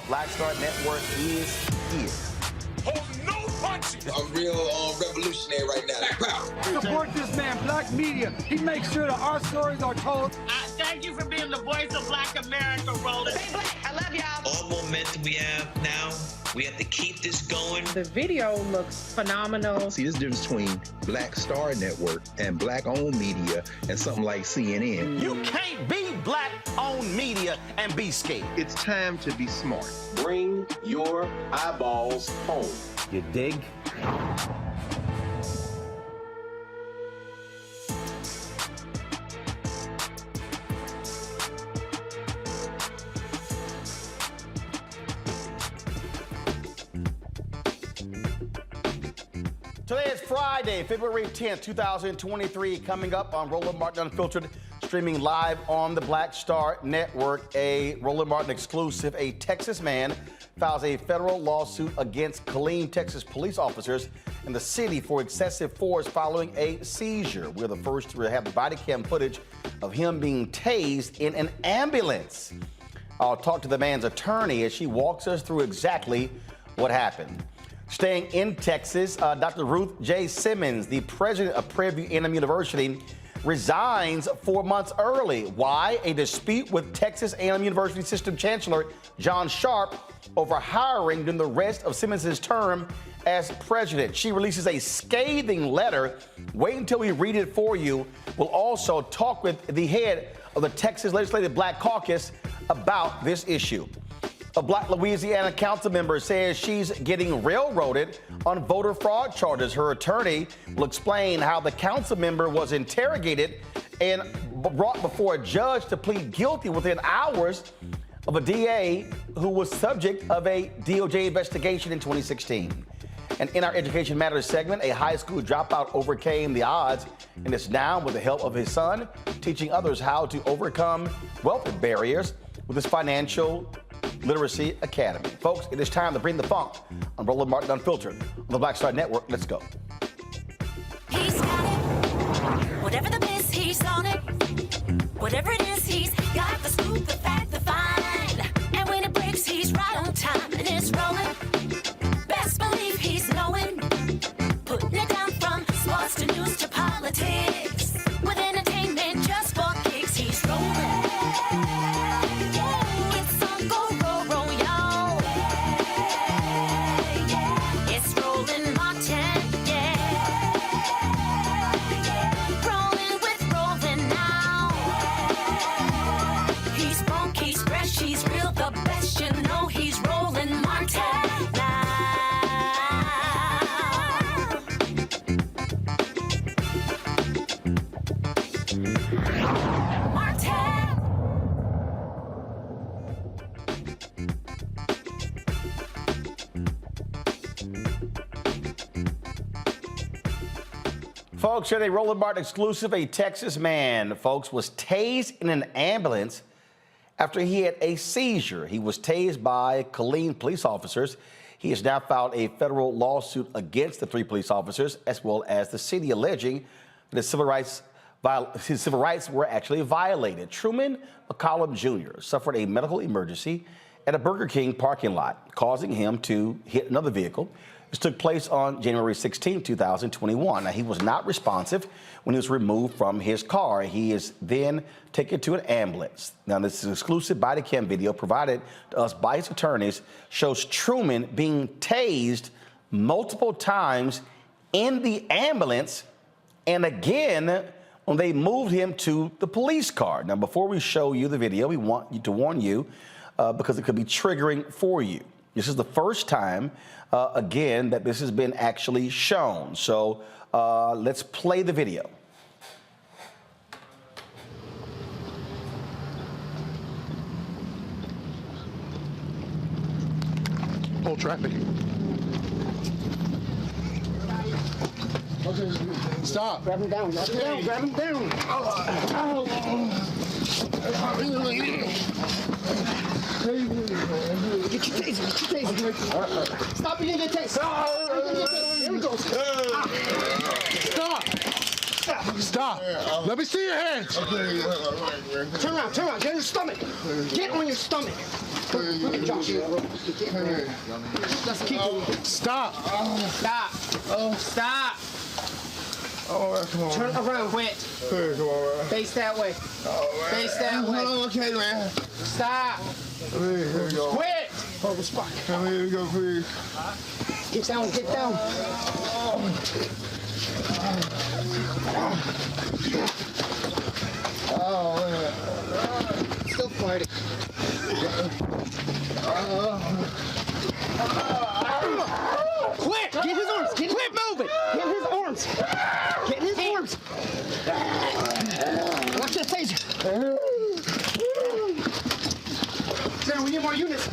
Blackstar Network is here. Hold no punches! I'm real revolutionary right now. Support this man, Black Media. He makes sure that our stories are told. Thank thank you for being the voice of Black America, Roland. Stay black. I love y'all. All momentum we have now, we have to keep this going. The video looks phenomenal. See, there's a difference between Black Star Network and Black-owned media and something like CNN. You can't be Black-owned media and be scared. It's time to be smart. Bring your eyeballs home. You dig? Today is Friday, February 10th, 2023. Coming up on Roland Martin Unfiltered, streaming live on the Black Star Network. A Roland Martin exclusive. A Texas man files a federal lawsuit against Killeen, Texas police officers in the city for excessive force following a seizure. We're the first to have the body cam footage of him being tased in an ambulance. I'll talk to the man's attorney as she walks us through exactly what happened. Staying in Texas, Dr. Ruth J. Simmons, the president of Prairie View A&M University, resigns 4 months early. Why? A dispute with Texas A&M University System Chancellor Sharp over hiring during the rest of Simmons' term as president. She releases a scathing letter. Wait until we read it for you. We'll also talk with the head of the Texas Legislative Black Caucus about this issue. A Black Louisiana council member says she's getting railroaded on voter fraud charges. Her attorney will explain how the council member was interrogated and brought before a judge to plead guilty within hours of a DA who was subject of a DOJ investigation in 2016. And in our Education Matters segment, a high school dropout overcame the odds and is now, with the help of his son, teaching others how to overcome wealth barriers with his financial Literacy Academy. Folks, it is time to bring the funk on Roland Martin Unfiltered on the Black Star Network. Let's go. He's got it. Whatever the miss, he's on it. Whatever it is, he's got the scoop, the fact, the find. And when it breaks, he's right on time and it's rolling. Best believe he's knowing. Putting it down from sports to news to politics. With entertainment just for kicks, he's rolling. Folks, a Roland Martin exclusive. A Texas man, folks, was tased in an ambulance after he had a seizure. He was tased by Killeen police officers. He has now filed a federal lawsuit against the 3 police officers, as well as the city, alleging that his civil rights were actually violated. Truman McCollum Jr. suffered a medical emergency at a Burger King parking lot, causing him to hit another vehicle. This took place on January 16, 2021. Now, he was not responsive when he was removed from his car. He is then taken to an ambulance. Now, this is exclusive body cam video provided to us by his attorneys, shows Truman being tased multiple times in the ambulance, and again when they moved him to the police car. Now, before we show you the video, we want to warn you because it could be triggering for you. This is the first time, again, that this has been actually shown. So let's play the video. Hold traffic. Stop. Grab him down. Grab him down. Grab him down. Get your taser. Get your taser. Stop being your taser. Here we go. Stop. Stop. Let me see your hands. Turn around. Turn around. Get on your stomach. Get on your stomach. Look at Joshua. Let's keep it. Stop. Stop. Stop. Oh, come on. Turn around, quit. Come on, man. Face that way. Oh, man. Face that way. Oh, okay, man. Stop. Please, here we go. Quit. Hold the spot. Come here we go, please. Get down, get down. Oh, man. Still fighting. Quit! Get his arms! Quit moving! Get his arms! Get his arms! Watch that taser! Sarah, we need more units!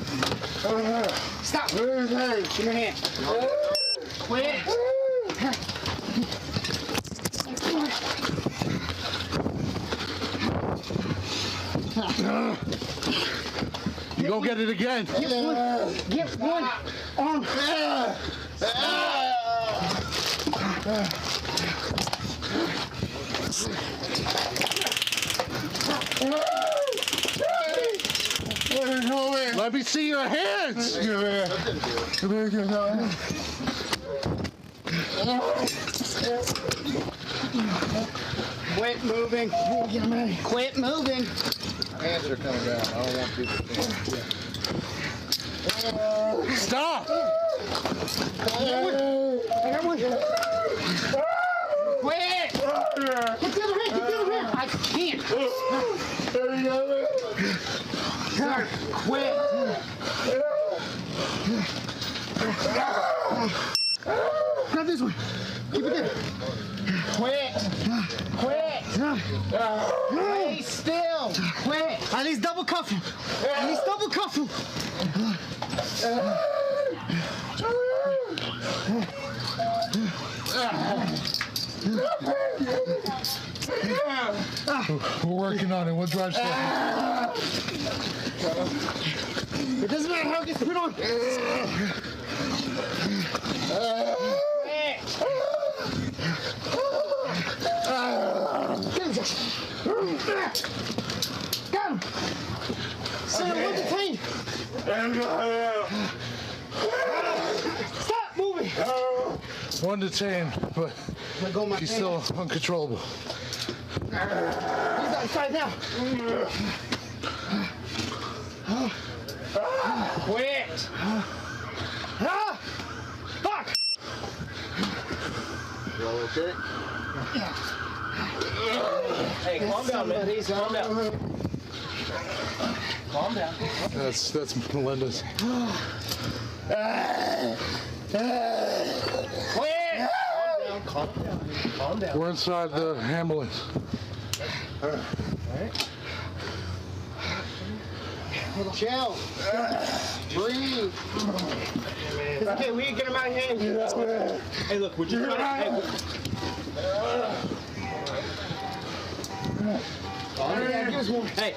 Stop! Give me your hand. Quit! You gonna get it again? Get one arm! Let me see your hands. Quit moving! Quit moving! Hands are coming down. I don't want people to see. Stop! I got one! Quit! Get the other hand! Get the other hand! I can't! Sorry, quit! Grab this one! Keep it there! Quit! Quit! Stay still! Quit! At least double cuff him! At least double cuff him! We're working on it. We'll drive slow. It doesn't matter how it gets put on. Got him. Center, one detained. Stop moving. One detained, but he's still uncontrollable. He's outside now. Quit. Fuck. You all okay? Hey, calm down, man. Calm down. Calm down. That's Melinda's. Quit. Calm down. Calm down. We're inside the ambulance. Chill. Breathe. It's okay, we can get him out of here. Hey, look, we're just trying to... Yeah, give us one. Hey.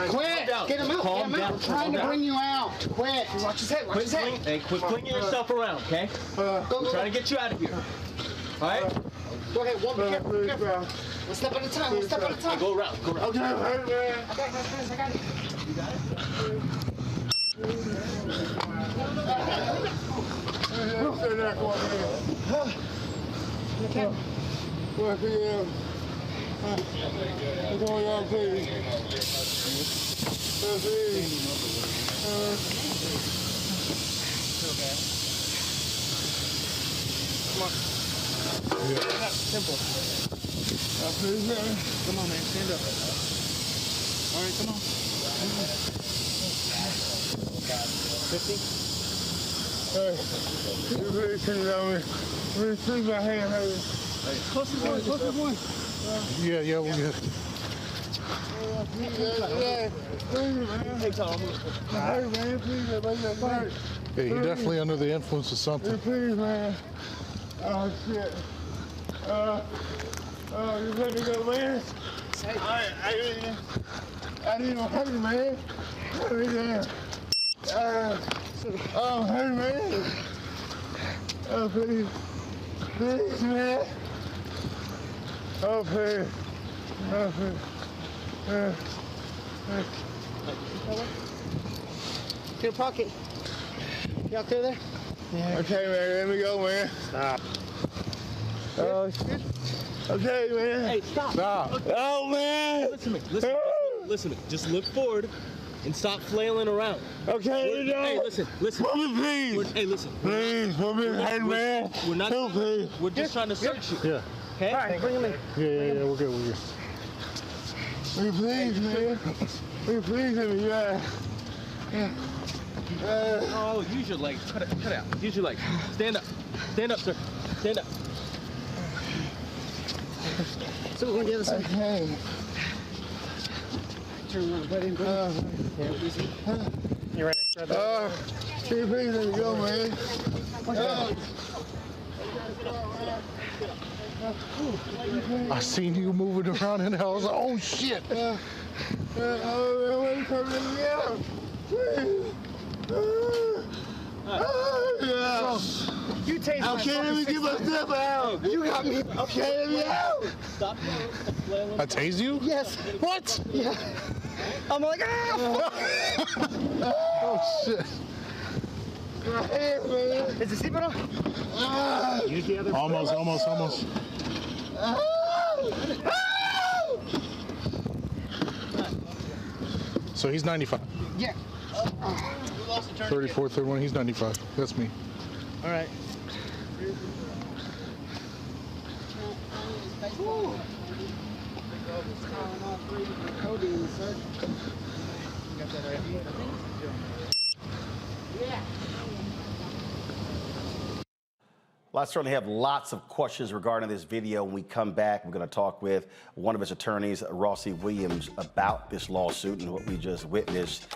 Quit. down. Get him out. Calm Get him down. out. We're trying to bring you out. Quit. Watch his head. Watch his head. Hey, quit flinging yourself around, okay? Go. We're trying to get you out of here. All right? Go ahead. One. Be careful. Be careful. One step at a time. One step at a time. Go around. Okay, I got it. You got it? Simple. Come on, man. Stand up. All right, come on. 50? Hey, you really couldn't tell me. Really see my hand, hey. Closest one. Yeah, we'll get it. Hey, Tom. Hey, man, please, yeah, you're definitely under the influence of something. Please, man. Oh, shit. You let me go, man. I didn't even hurt you, man. Let me down. Oh, hey, man. Oh, please. Please, man. Oh, please. Oh, please. Get a pocket. You out there? Yeah. Okay, man, let me go, man. Stop. Oh, shit. Okay, man. Hey, stop. Stop. Oh, man. Listen to me. Listen to me. Just look forward and stop flailing around. Okay, you know. Hey, listen. Put me, please. Hey, listen. Please, put me in hand, man. We're not. Help, please. We're just trying to search you. Yeah. Okay? All right, bring him in. Yeah, we're good. Will you please, man? Will you please let me, Oh, use your legs. Cut it out. Use your legs. Stand up. Stand up, sir. Stand up. So we're going to the other side. Okay. Turn around, buddy. Yeah, easy. You're right. Can you please let me go, man? I seen you moving around in the house. Oh shit! You tased my Okay, let me get myself out. You got me. Okay, let me out. Stop flailing. I tased you? Yes. What? Yeah. I'm like, ah! Oh shit! My hands, man. Is the seatbelt on? Use the other. Almost. So he's 95. Yeah. 34, 31. He's 95. That's me. All right. Well, I certainly have lots of questions regarding this video. When we come back, we're going to talk with one of his attorneys, Rossi Williams, about this lawsuit and what we just witnessed.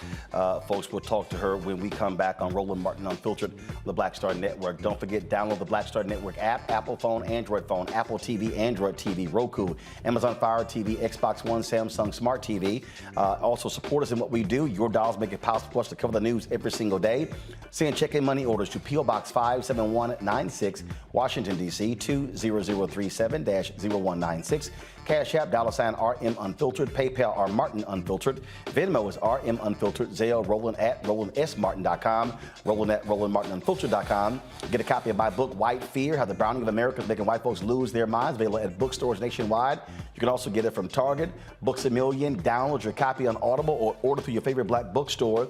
Folks, we'll talk to her when we come back on Roland Martin Unfiltered, the Black Star Network. Don't forget, download the Black Star Network app, Apple phone, Android phone, Apple TV, Android TV, Roku, Amazon Fire TV, Xbox One, Samsung Smart TV. Also, support us in what we do. Your dollars make it possible for us to cover the news every single day. Send check and money orders to P.O. Box 57196, Washington, D.C. 20037-0196. Cash App, $RM Unfiltered. PayPal, R Martin Unfiltered. Venmo is RM Unfiltered. Zelle, Roland at RolandSMartin.com. Roland at RolandMartinUnfiltered.com. Get a copy of my book, White Fear, How the Browning of America is Making White Folks Lose Their Minds, available at bookstores nationwide. You can also get it from Target, Books A Million. Download your copy on Audible or order through your favorite black bookstore.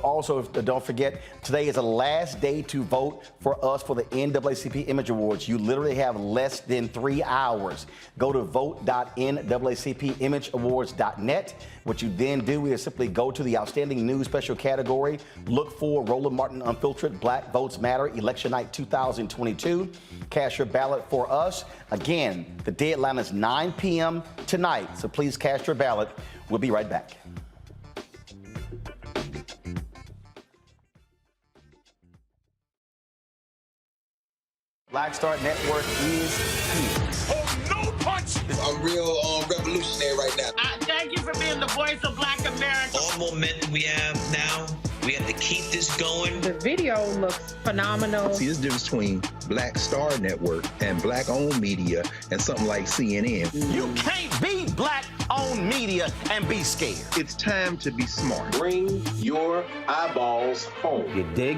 Also, don't forget, today is the last day to vote for us for the NAACP Image Awards. You literally have less than 3 hours. Go to vote.naacpimageawards.net. What you then do is simply go to the Outstanding News Special category, look for Roland Martin Unfiltered, Black Votes Matter, Election Night 2022. Cast your ballot for us. Again, the deadline is 9 p.m. tonight, so please cast your ballot. We'll be right back. Black Star Network is here. Oh, no punch! I'm real revolutionary right now. Thank you for being the voice of Black America. All momentum we have now, we have to keep this going. The video looks phenomenal. See, this difference between Black Star Network and black-owned media and something like CNN. You can't be black-owned media and be scared. It's time to be smart. Bring your eyeballs home. You dig?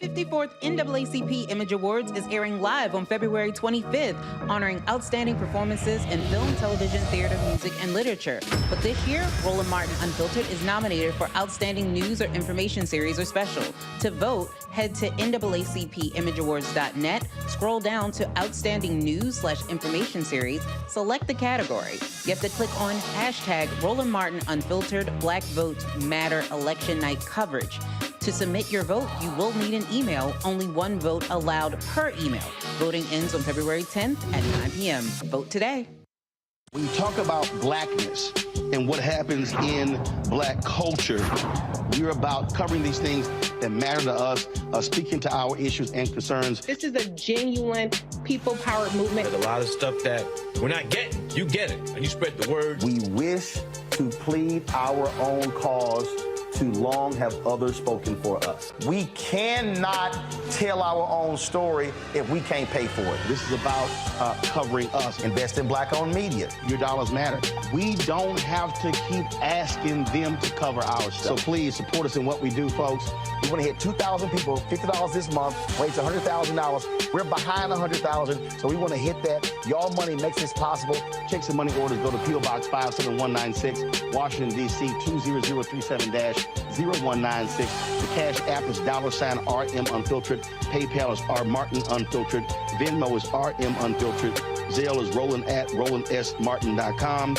54th NAACP Image Awards is airing live on February 25th, honoring outstanding performances in film, television, theater, music, and literature. But this year, Roland Martin Unfiltered is nominated for Outstanding News or Information Series or Special. To vote, head to NAACPImageAwards.net, scroll down to Outstanding News/Information Series, select the category. You have to click on hashtag Roland Martin Unfiltered Black Votes Matter Election Night Coverage. To submit your vote, you will need an email. Only one vote allowed per email. Voting ends on February 10th at 9 p.m. Vote today. When you talk about blackness and what happens in black culture, we're about covering these things that matter to us, speaking to our issues and concerns. This is a genuine people-powered movement. There's a lot of stuff that we're not getting. You get it, and you spread the word. We wish to plead our own cause too long have others spoken for us. We cannot tell our own story if we can't pay for it. This is about covering us. Invest in black-owned media. Your dollars matter. We don't have to keep asking them to cover our stuff. So please support us in what we do, folks. We want to hit 2,000 people, $50 this month, raise $100,000. We're behind 100,000, so we want to hit that. Y'all money makes this possible. Checks and money orders go to P.O. Box 57196, Washington, D.C. 20037-0196. The Cash App is $RM Unfiltered. PayPal is R Martin Unfiltered. Venmo is RM Unfiltered. Zelle is Roland at RolandSMartin.com.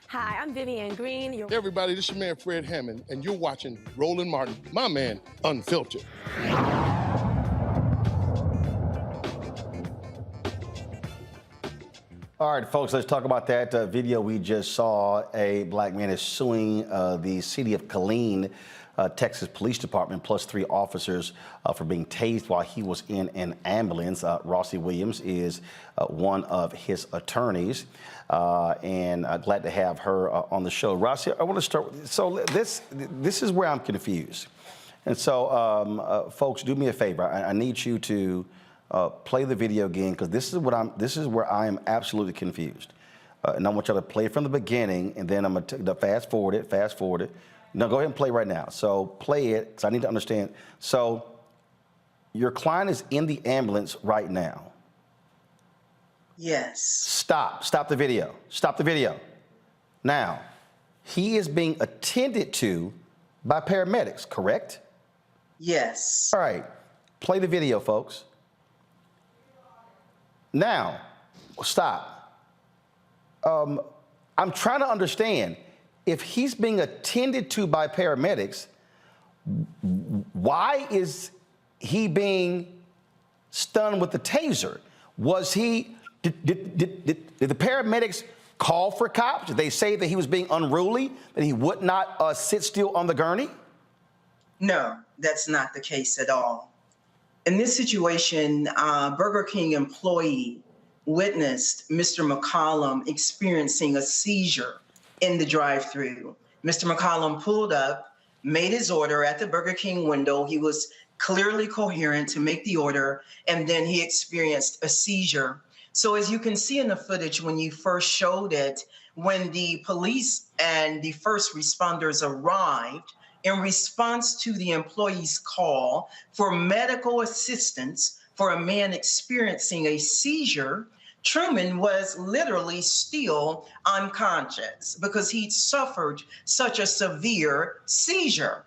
Hi, I'm Vivian Green. Hey everybody, this is your man Fred Hammond, and you're watching Roland Martin, my man, Unfiltered. All right, folks, let's talk about that video we just saw. A black man is suing the city of Killeen, Texas Police Department, plus 3 officers for being tased while he was in an ambulance. Rossi Williams is one of his attorneys, and glad to have her on the show. Rossi, I want to start with, so this is where I'm confused. And so, folks, do me a favor. I need you to play the video again, because this is where I am absolutely confused. And I want y'all to play it from the beginning, and then I'm going to fast forward it. No, go ahead and play right now. So play it, because I need to understand. So your client is in the ambulance right now. Yes. Stop the video. Stop the video. Now, he is being attended to by paramedics, correct? Yes. All right, play the video, folks. Now, stop. I'm trying to understand, if he's being attended to by paramedics, why is he being stunned with the taser? Did the paramedics call for cops? Did they say that he was being unruly, that he would not sit still on the gurney? No, that's not the case at all. In this situation, Burger King employee witnessed Mr. McCollum experiencing a seizure in the drive-thru. Mr. McCollum pulled up, made his order at the Burger King window. He was clearly coherent to make the order, and then he experienced a seizure. So as you can see in the footage, when you first showed it, when the police and the first responders arrived, in response to the employee's call for medical assistance for a man experiencing a seizure, Truman was literally still unconscious because he'd suffered such a severe seizure.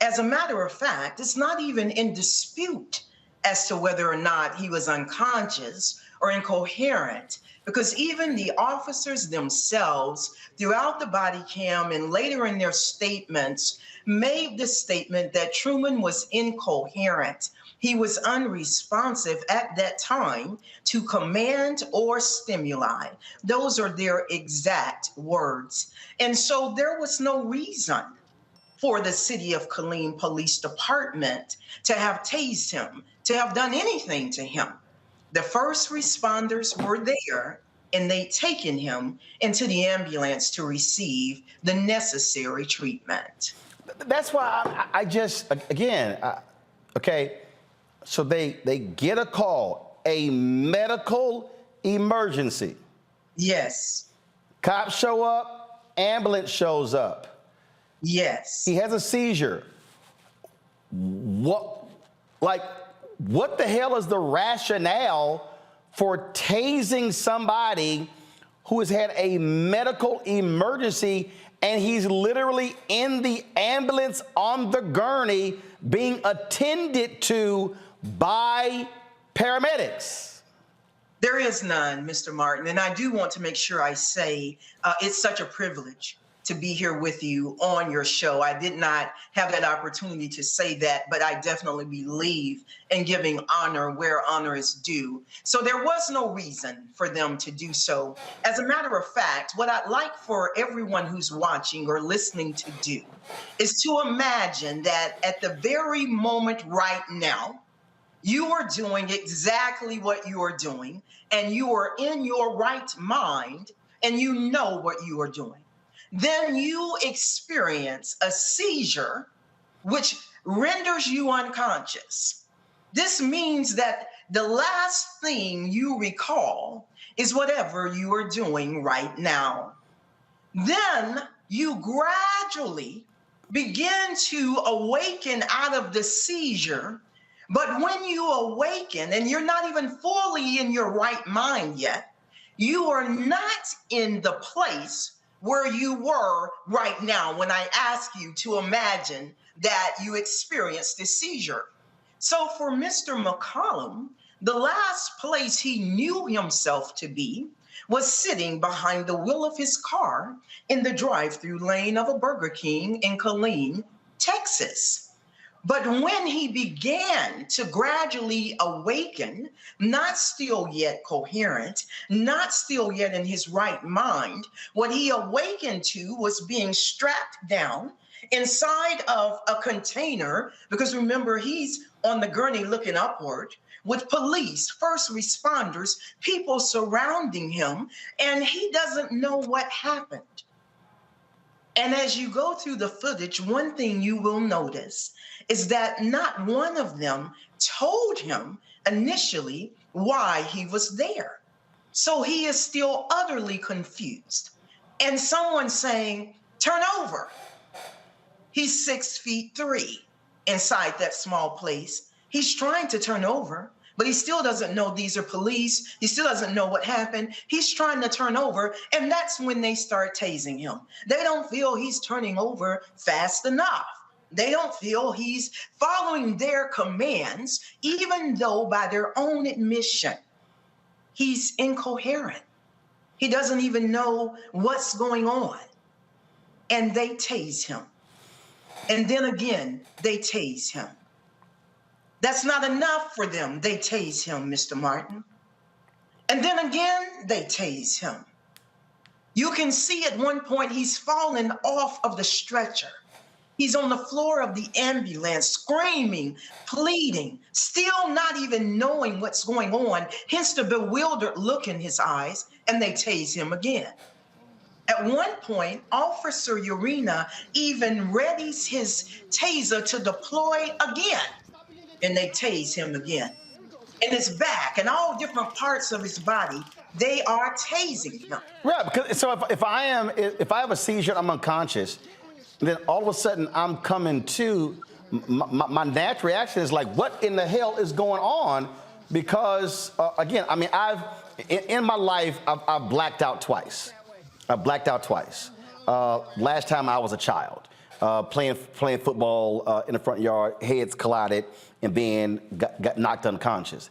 As a matter of fact, it's not even in dispute as to whether or not he was unconscious or incoherent, because even the officers themselves, throughout the body cam and later in their statements, made the statement that Truman was incoherent. He was unresponsive at that time to command or stimuli. Those are their exact words. And so there was no reason for the City of Killeen Police Department to have tased him, to have done anything to him. The first responders were there, and they'd taken him into the ambulance to receive the necessary treatment. That's why I just, again, okay, so they get a call, a medical emergency. Yes. Cops show up, ambulance shows up. Yes. He has a seizure. What the hell is the rationale for tasing somebody who has had a medical emergency and he's literally in the ambulance on the gurney being attended to by paramedics? There is none, Mr. Martin, and I do want to make sure I say it's such a privilege to be here with you on your show. I did not have that opportunity to say that, but I definitely believe in giving honor where honor is due. So there was no reason for them to do so. As a matter of fact, what I'd like for everyone who's watching or listening to do is to imagine that at the very moment right now, you are doing exactly what you are doing, and you are in your right mind, and you know what you are doing. then you experience a seizure, which renders you unconscious. This means that the last thing you recall is whatever you are doing right now. Then you gradually begin to awaken out of the seizure. But when you awaken and you're not even fully in your right mind yet, you are not in the place where you were right now when I ask you to imagine that you experienced a seizure. So for Mr. McCollum, the last place he knew himself to be was sitting behind the wheel of his car in the drive-through lane of a Burger King in Killeen, Texas. But when he began to gradually awaken, not still yet coherent, not still yet in his right mind, what he awakened to was being strapped down inside of a container, because remember, he's on the gurney looking upward, with police, first responders, people surrounding him, and he doesn't know what happened. And as you go through the footage, one thing you will notice is that not one of them told him initially why he was there. So he is still utterly confused. And someone saying, turn over. He's 6'3" inside that small place. He's trying to turn over, but he still doesn't know these are police. He still doesn't know what happened. He's trying to turn over, and that's when they start tasing him. They don't feel he's turning over fast enough. They don't feel he's following their commands, even though by their own admission, he's incoherent. He doesn't even know what's going on. And they tase him. And then again, they tase him. That's not enough for them. They tase him, Mr. Martin. And then again, they tase him. You can see at one point he's fallen off of the stretcher. He's on the floor of the ambulance, screaming, pleading, still not even knowing what's going on, hence the bewildered look in his eyes, and they tase him again. At one point, Officer Urena even readies his taser to deploy again, and they tase him again. In his back and all different parts of his body, they are tasing him. Right, because so if I have a seizure, I'm unconscious, then all of a sudden I'm coming to, my natural reaction is like, what in the hell is going on? Because again, I mean, in my life, I've blacked out twice. I've blacked out twice. Last time I was a child, playing football in the front yard, heads collided, and then got knocked unconscious.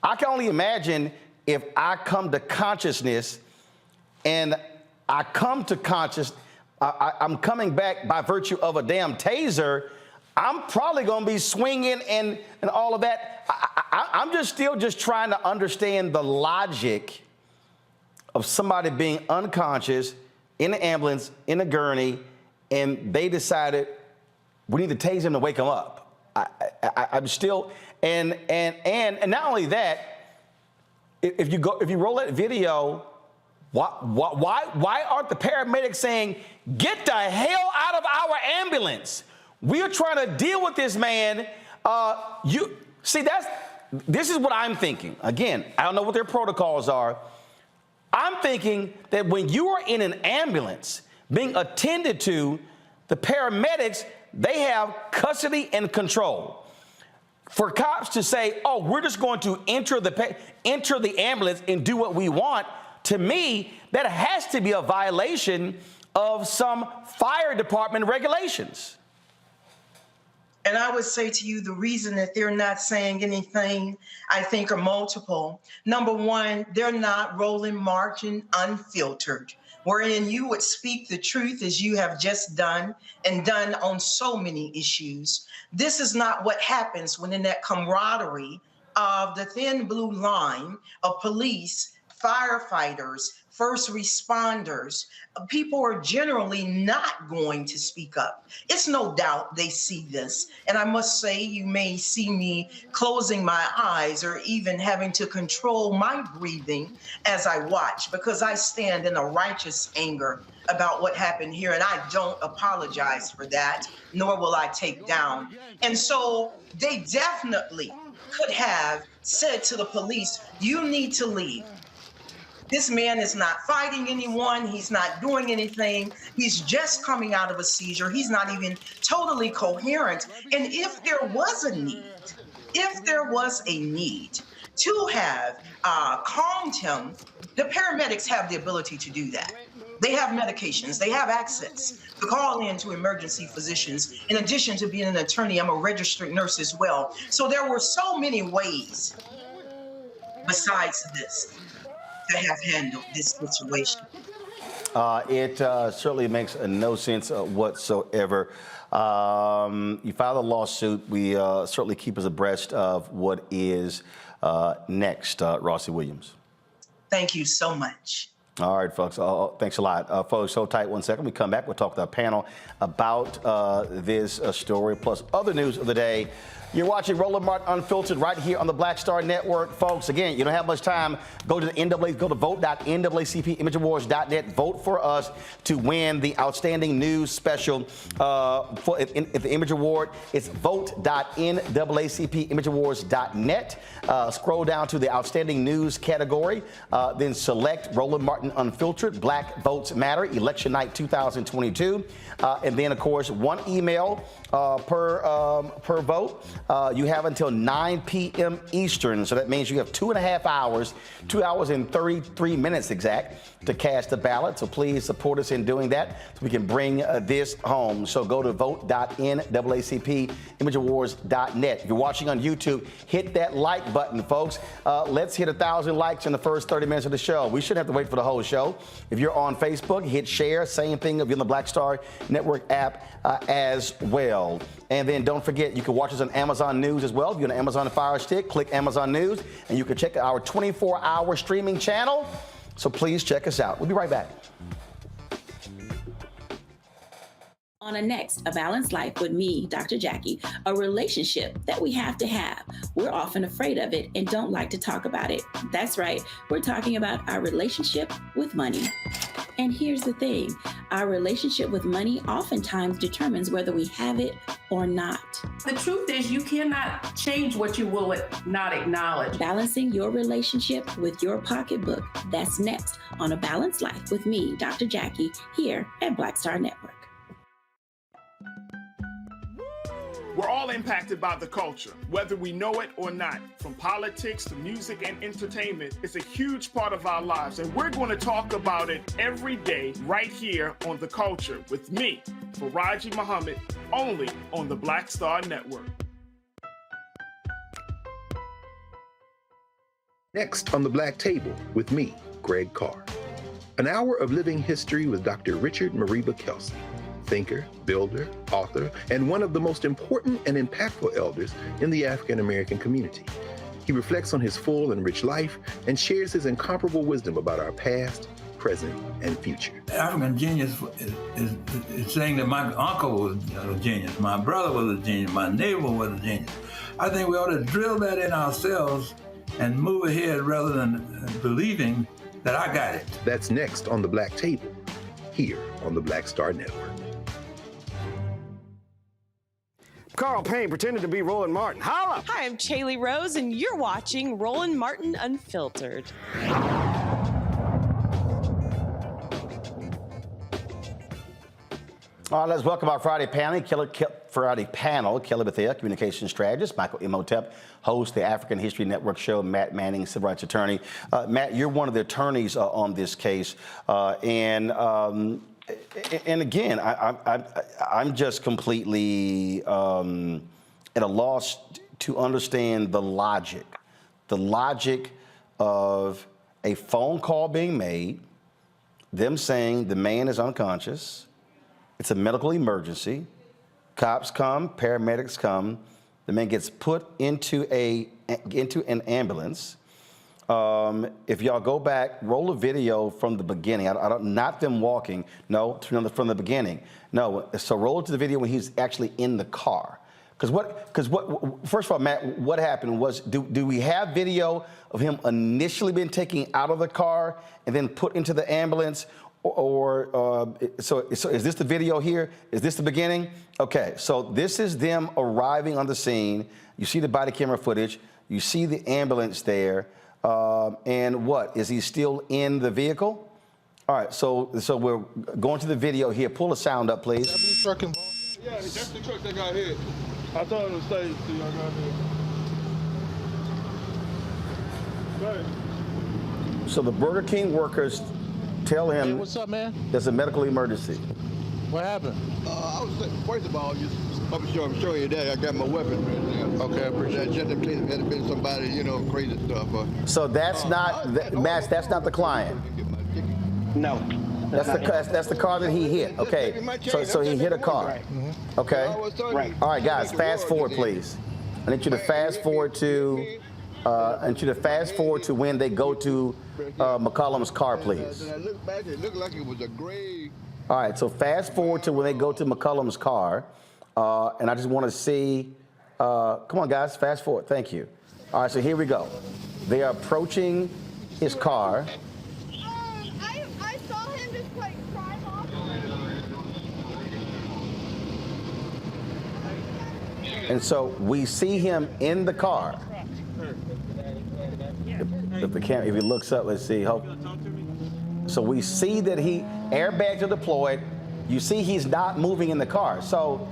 I can only imagine if I come to consciousness and I come to conscious, I'm coming back by virtue of a damn taser, I'm probably gonna be swinging and all of that. I'm still trying to understand the logic of somebody being unconscious in an ambulance, in a gurney, and they decided we need to tase him to wake him up. I'm still, and not only that, if you roll that video, why aren't the paramedics saying, get the hell out of our ambulance? We're trying to deal with this man. This is what I'm thinking. Again, I don't know what their protocols are. I'm thinking that when you are in an ambulance being attended to, the paramedics, they have custody and control. For cops to say, oh, we're just going to enter the ambulance and do what we want, to me, that has to be a violation of some fire department regulations. And I would say to you, the reason that they're not saying anything, I think, are multiple. Number one, they're not Roland Martin unfiltered, wherein you would speak the truth as you have just done and done on so many issues. This is not what happens when in that camaraderie of the thin blue line of police, firefighters, first responders, people are generally not going to speak up. It's no doubt they see this. And I must say, you may see me closing my eyes or even having to control my breathing as I watch, because I stand in a righteous anger about what happened here, and I don't apologize for that, nor will I take down. And so they definitely could have said to the police, you need to leave. This man is not fighting anyone. He's not doing anything. He's just coming out of a seizure. He's not even totally coherent. And if there was a need to have calmed him, the paramedics have the ability to do that. They have medications. They have access to call in to emergency physicians. In addition to being an attorney, I'm a registered nurse as well. So there were so many ways besides this to have handled this situation. It certainly makes no sense whatsoever. You filed a lawsuit. We certainly keep us abreast of what is next, Rossi Williams. Thank you so much. All right, folks. Thanks a lot. Folks, hold tight 1 second. We come back. We'll talk to our panel about this story, plus other news of the day. You're watching Roland Martin Unfiltered right here on the Black Star Network. Folks, again, you don't have much time. Go to vote.naacpawaards.net. Vote for us to win the Outstanding News Special at the Image Award. It's vote.naacpawaards.net. Scroll down to the Outstanding News category. Then select Roland Martin Unfiltered, Black Votes Matter, Election Night 2022. And then, of course, one email per vote. You have until 9 p.m. Eastern, so that means you have 2.5 hours, 2 hours and 33 minutes exact, to cast a ballot. So please support us in doing that so we can bring this home. So go to vote.naacpawaards.net. If you're watching on YouTube, hit that like button, folks. Let's hit 1,000 likes in the first 30 minutes of the show. We shouldn't have to wait for the whole show. If you're on Facebook, hit share. Same thing if you're on the Black Star Network app as well. And then don't forget, you can watch us on Amazon News as well. If you're on Amazon Fire Stick, click Amazon News, and you can check our 24-hour streaming channel. So please check us out. We'll be right back. On a next, A Balanced Life with me, Dr. Jackie, a relationship that we have to have. We're often afraid of it and don't like to talk about it. That's right. We're talking about our relationship with money. And here's the thing, our relationship with money oftentimes determines whether we have it or not. The truth is you cannot change what you will not acknowledge. Balancing your relationship with your pocketbook. That's next on A Balanced Life with me, Dr. Jackie, here at Black Star Network. We're all impacted by the culture, whether we know it or not. From politics to music and entertainment, it's a huge part of our lives, and we're going to talk about it every day right here on The Culture with me, Faraji Muhammad, only on the Black Star Network. Next on The Black Table with me, Greg Carr. An hour of living history with Dr. Richard Mariba Kelsey, thinker, builder, author, and one of the most important and impactful elders in the African American community. He reflects on his full and rich life and shares his incomparable wisdom about our past, present, and future. African genius is saying that my uncle was a genius, my brother was a genius, my neighbor was a genius. I think we ought to drill that in ourselves and move ahead rather than believing that I got it. That's next on The Black Table, here on the Black Star Network. Carl Payne pretended to be Roland Martin. Holla! Hi, I'm Chaley Rose, and you're watching Roland Martin Unfiltered. Let's welcome our Friday panel, Kelly Bethea, communications strategist, Michael Imhotep, host, the African History Network show, Matt Manning, civil rights attorney. Matt, you're one of the attorneys on this case, and again, I'm just completely at a loss to understand the logic of a phone call being made, them saying the man is unconscious, it's a medical emergency, cops come, paramedics come, the man gets put into an ambulance, If y'all go back, roll a video from the beginning. I don't, not them walking. No, from the beginning. No, so roll it to the video when he's actually in the car. First of all, Matt, what happened was, do we have video of him initially being taken out of the car and then put into the ambulance? So is this the video here? Is this the beginning? Okay, so this is them arriving on the scene. You see the body camera footage. You see the ambulance there. And what? Is he still in the vehicle? All right, so we're going to the video here. Pull the sound up, please. That blue truck in Yeah, that's the truck that got hit. I told him to stay till y'all got hit. So the Burger King workers tell him, Hey, what's up, man? There's a medical emergency. What happened? I was first of all, I'm showing you that I got my weapon right there. Okay, I appreciate it. Just in case it had been somebody, crazy stuff. So that's not, Matt, that's not the client. No. That's the car that he hit. Okay, so he hit a car. Okay. Right. All right, guys, fast forward, please. I need you to fast forward to. I need you to fast forward to when they go to McCollum's car, please. And I looked back, it looked like it was a gray. All right, so fast forward to when they go to McCollum's car, and I just want to see. Come on, guys, fast forward. Thank you. All right, so here we go. They are approaching his car. I saw him just like drive off. And so we see him in the car. If he looks up, let's see. So we see that airbags are deployed. You see he's not moving in the car. So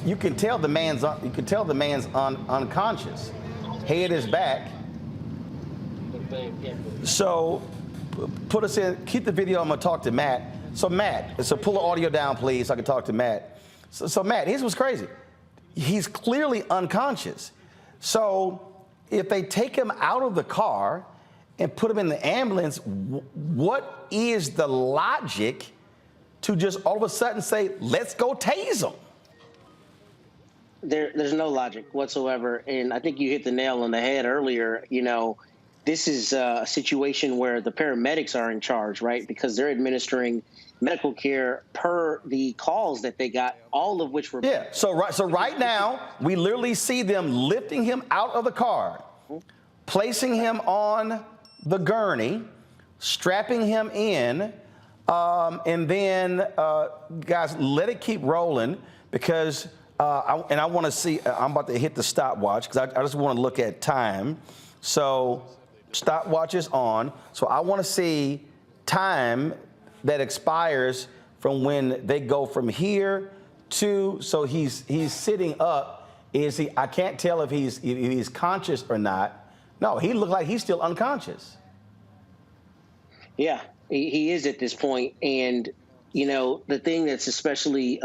you can tell the man's unconscious. Head is back. So put us in. Keep the video. I'm gonna talk to Matt. So pull the audio down, please, so I can talk to Matt. So Matt, here's what's crazy. He's clearly unconscious. So if they take him out of the car and put him in the ambulance, what is the logic to just all of a sudden say, let's go tase him? There's no logic whatsoever. And I think you hit the nail on the head earlier. This is a situation where the paramedics are in charge, right? Because they're administering medical care per the calls that they got, all of which were. Yeah, so right now, we literally see them lifting him out of the car, placing him on the gurney, strapping him in, and then, guys, let it keep rolling because, I want to see, I'm about to hit the stopwatch because I just want to look at time. So stopwatch is on. So I want to see time that expires from when they go from here to, so he's sitting up. Is he? I can't tell if he's conscious or not. No, he looks like he's still unconscious. Yeah, he is at this point. And, the thing that's especially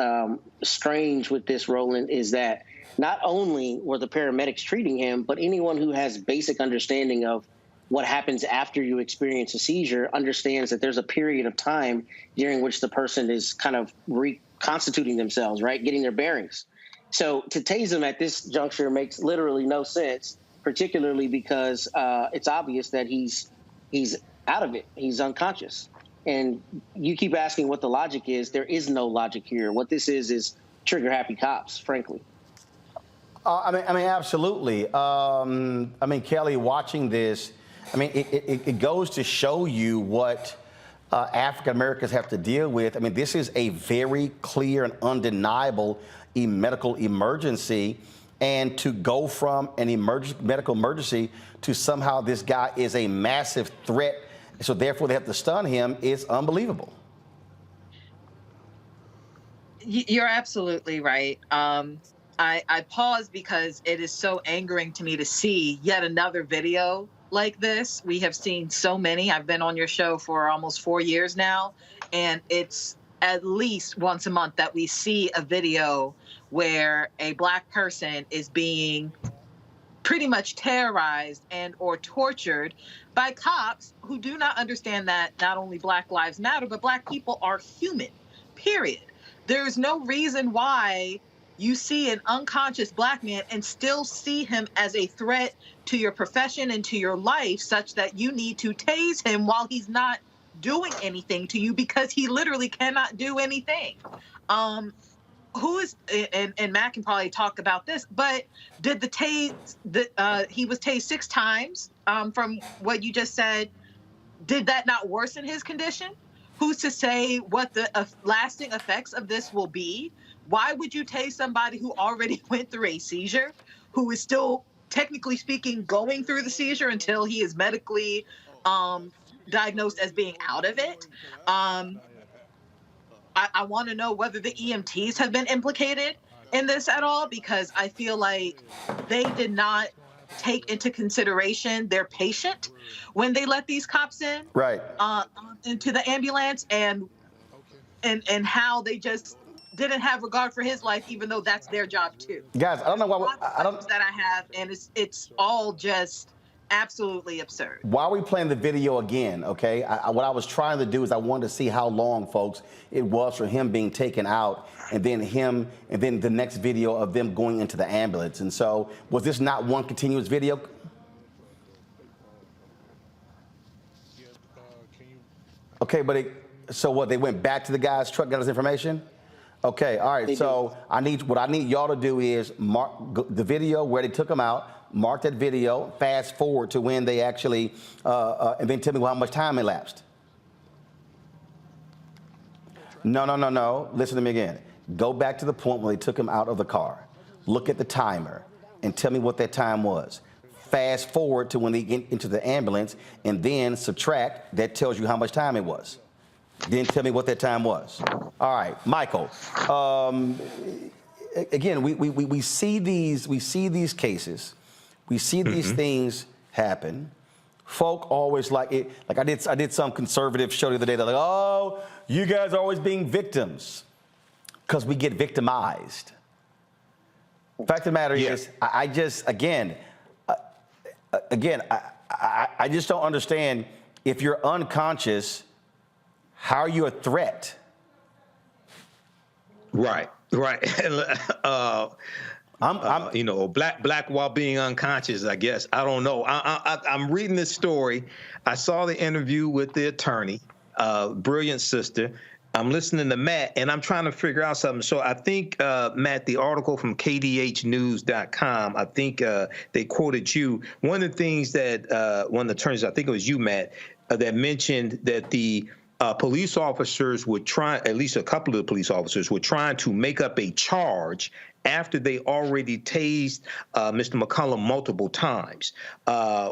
strange with this, Roland, is that not only were the paramedics treating him, but anyone who has basic understanding of what happens after you experience a seizure understands that there's a period of time during which the person is kind of reconstituting themselves, right? Getting their bearings. So to tase him at this juncture makes literally no sense, particularly because it's obvious that he's out of it. He's unconscious. And you keep asking what the logic is. There is no logic here. What this is trigger happy cops, frankly. I mean, absolutely. Kelly, watching this, it goes to show you what African Americans have to deal with. This is a very clear and undeniable medical emergency. And to go from an medical emergency to somehow this guy is a massive threat, so therefore they have to stun him, is unbelievable. You're absolutely right. I pause because it is so angering to me to see yet another video like this. We have seen so many. I've been on your show for almost 4 years now, and it's at least once a month that we see a video where a Black person is being pretty much terrorized and or tortured by cops who do not understand that not only Black lives matter, but Black people are human, period. There's no reason why you see an unconscious Black man and still see him as a threat to your profession and to your life, such that you need to tase him while he's not doing anything to you, because he literally cannot do anything. Who is, and Matt can probably talk about this, but did the tase, he was tased 6 times, from what you just said, did that not worsen his condition? Who's to say what the lasting effects of this will be? Why would you tase somebody who already went through a seizure, who is still, technically speaking, going through the seizure until he is medically diagnosed as being out of it? I want to know whether the EMTs have been implicated in this at all, because I feel like they did not take into consideration their patient when they let these cops in, right, into the ambulance, and how they just didn't have regard for his life, even though that's their job too. Guys, I don't know why I don't that I have, and it's all just absolutely absurd. Why are we playing the video again, okay? What I was trying to do is I wanted to see how long, folks, it was for him being taken out, and then the next video of them going into the ambulance. And so, was this not one continuous video? Okay, but so what, they went back to the guy's truck, got his information? Okay, all right, so what I need y'all to do is mark the video where they took him out, mark that video, fast forward to when they actually, and then tell me how much time elapsed. No. Listen to me again. Go back to the point where they took him out of the car. Look at the timer and tell me what that time was. Fast forward to when they get into the ambulance and then subtract. That tells you how much time it was. Then tell me what that time was. All right, Michael. Again, we see these cases. We see these things happen. Folk always like it. Like I did some conservative show the other day. They're like, oh, you guys are always being victims because we get victimized. Fact of the matter is, I just don't understand. If you're unconscious, how are you a threat? Right. Black while being unconscious, I guess. I don't know. I'm reading this story. I saw the interview with the attorney, brilliant sister. I'm listening to Matt, and I'm trying to figure out something. So I think, Matt, the article from kdhnews.com, I think they quoted you. One of the things that one of the attorneys, I think it was you, Matt, that mentioned that the police officers would try, at least a couple of the police officers were trying to make up a charge after they already tased Mr. McCollum multiple times.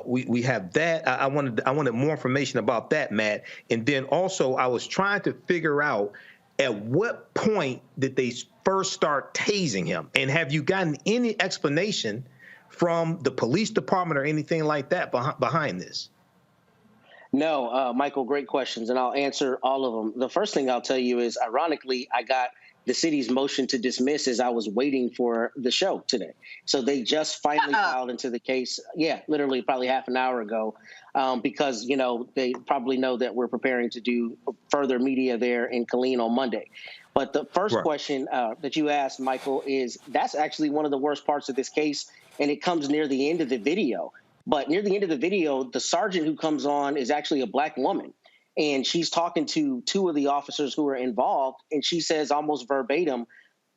We have that. I wanted more information about that, Matt. And then also I was trying to figure out at what point did they first start tasing him? And have you gotten any explanation from the police department or anything like that behind this? No, Michael, great questions, and I'll answer all of them. The first thing I'll tell you is, ironically, I got the city's motion to dismiss as I was waiting for the show today. So they just finally filed into the case, literally probably half an hour ago, because, they probably know that we're preparing to do further media there in Killeen on Monday. But the first question that you asked, Michael, is that's actually one of the worst parts of this case, and it comes near the end of the video. But near the end of the video, the sergeant who comes on is actually a Black woman. And she's talking to 2 of the officers who are involved. And she says almost verbatim,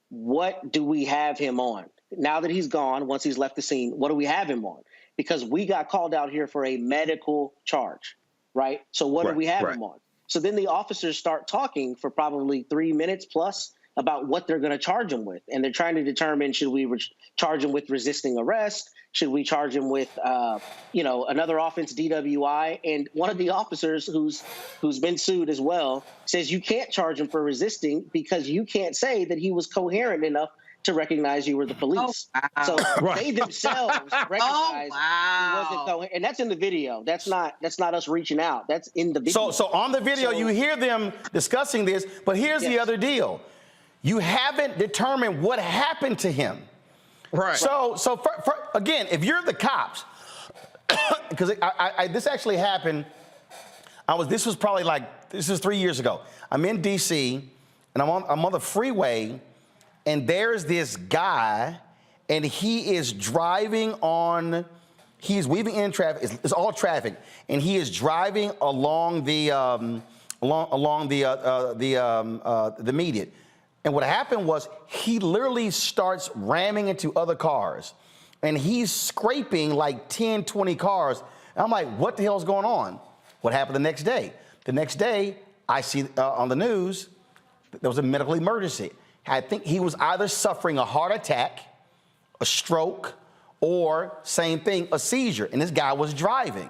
what do we have him on? Now that he's gone, once he's left the scene, what do we have him on? Because we got called out here for a medical charge, right? So what do we have him on? So then the officers start talking for probably 3 minutes plus about what they're going to charge him with. And they're trying to determine, should we charge him with resisting arrest? Should we charge him with, another offense, DWI? And one of the officers who's been sued as well says you can't charge him for resisting because you can't say that he was coherent enough to recognize you were the police. So they themselves recognized he wasn't coherent. And that's in the video. That's not us reaching out. That's in the video. So on the video, you hear them discussing this, but here's the other deal. You haven't determined what happened to him. Right. So again, if you're the cops, because this actually happened, this was 3 years ago. I'm in D.C. and I'm on the freeway, and there's this guy, and he is driving on, he's weaving in traffic, it's all traffic, and he is driving along the median. And what happened was he literally starts ramming into other cars, and he's scraping like 10, 20 cars. And I'm like, what the hell is going on? What happened the next day? The next day, I see on the news, there was a medical emergency. I think he was either suffering a heart attack, a stroke, or same thing, a seizure. And this guy was driving.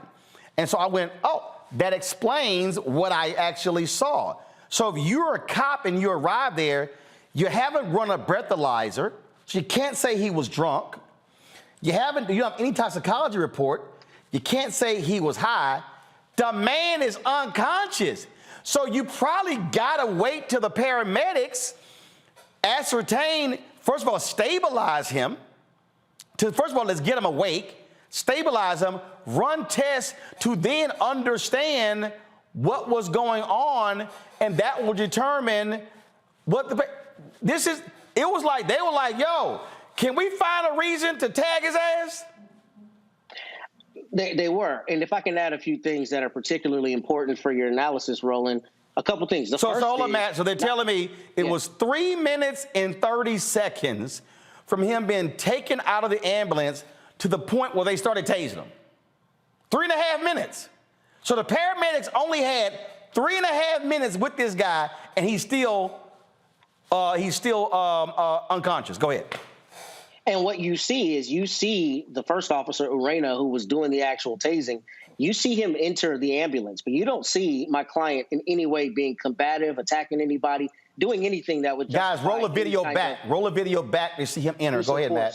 And so I went, oh, that explains what I actually saw. So if you're a cop and you arrive there, you haven't run a breathalyzer, so you can't say he was drunk. You don't have any toxicology report. You can't say he was high. The man is unconscious. So you probably gotta wait till the paramedics ascertain, first of all, stabilize him. First of all, let's get him awake, stabilize him, run tests to then understand what was going on, and that will determine what it was like, they were like, yo, can we find a reason to tag his ass? They were. And if I can add a few things that are particularly important for your analysis, Roland, a couple things. So they're telling me it was 3 minutes and 30 seconds from him being taken out of the ambulance to the point where they started tasing him. 3.5 minutes. So the paramedics only had 3.5 minutes with this guy, and he's still unconscious. Go ahead. And what you see is the first officer, Urena, who was doing the actual tasing, you see him enter the ambulance, but you don't see my client in any way being combative, attacking anybody, doing anything that would justify. Guys, roll a video back. Roll a video back to see him enter. Go ahead, Matt.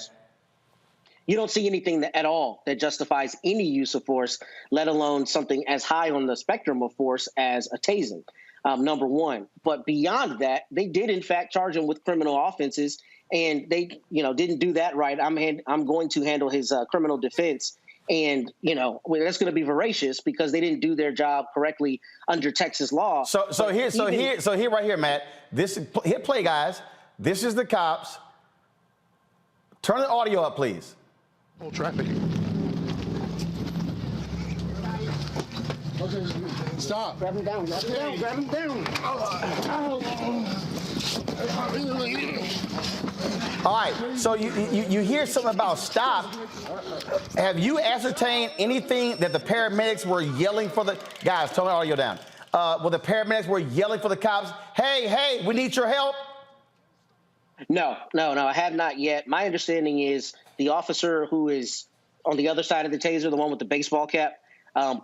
You don't see anything at all that justifies any use of force, let alone something as high on the spectrum of force as a tasing, number one. But beyond that, they did, in fact, charge him with criminal offenses. And they, didn't do that right. I'm going to handle his criminal defense, and that's going to be voracious because they didn't do their job correctly under Texas law. So here, right here, Matt. Hit play, guys. This is the cops. Turn the audio up, please. Full traffic. Stop. Grab him down. Grab him down. All right, so you hear something about stop. Have you ascertained anything that the paramedics were yelling for the guys? Turn the audio down. Well, the paramedics were yelling for the cops. Hey, we need your help. No, I have not yet. My understanding is the officer who is on the other side of the taser, the one with the baseball cap,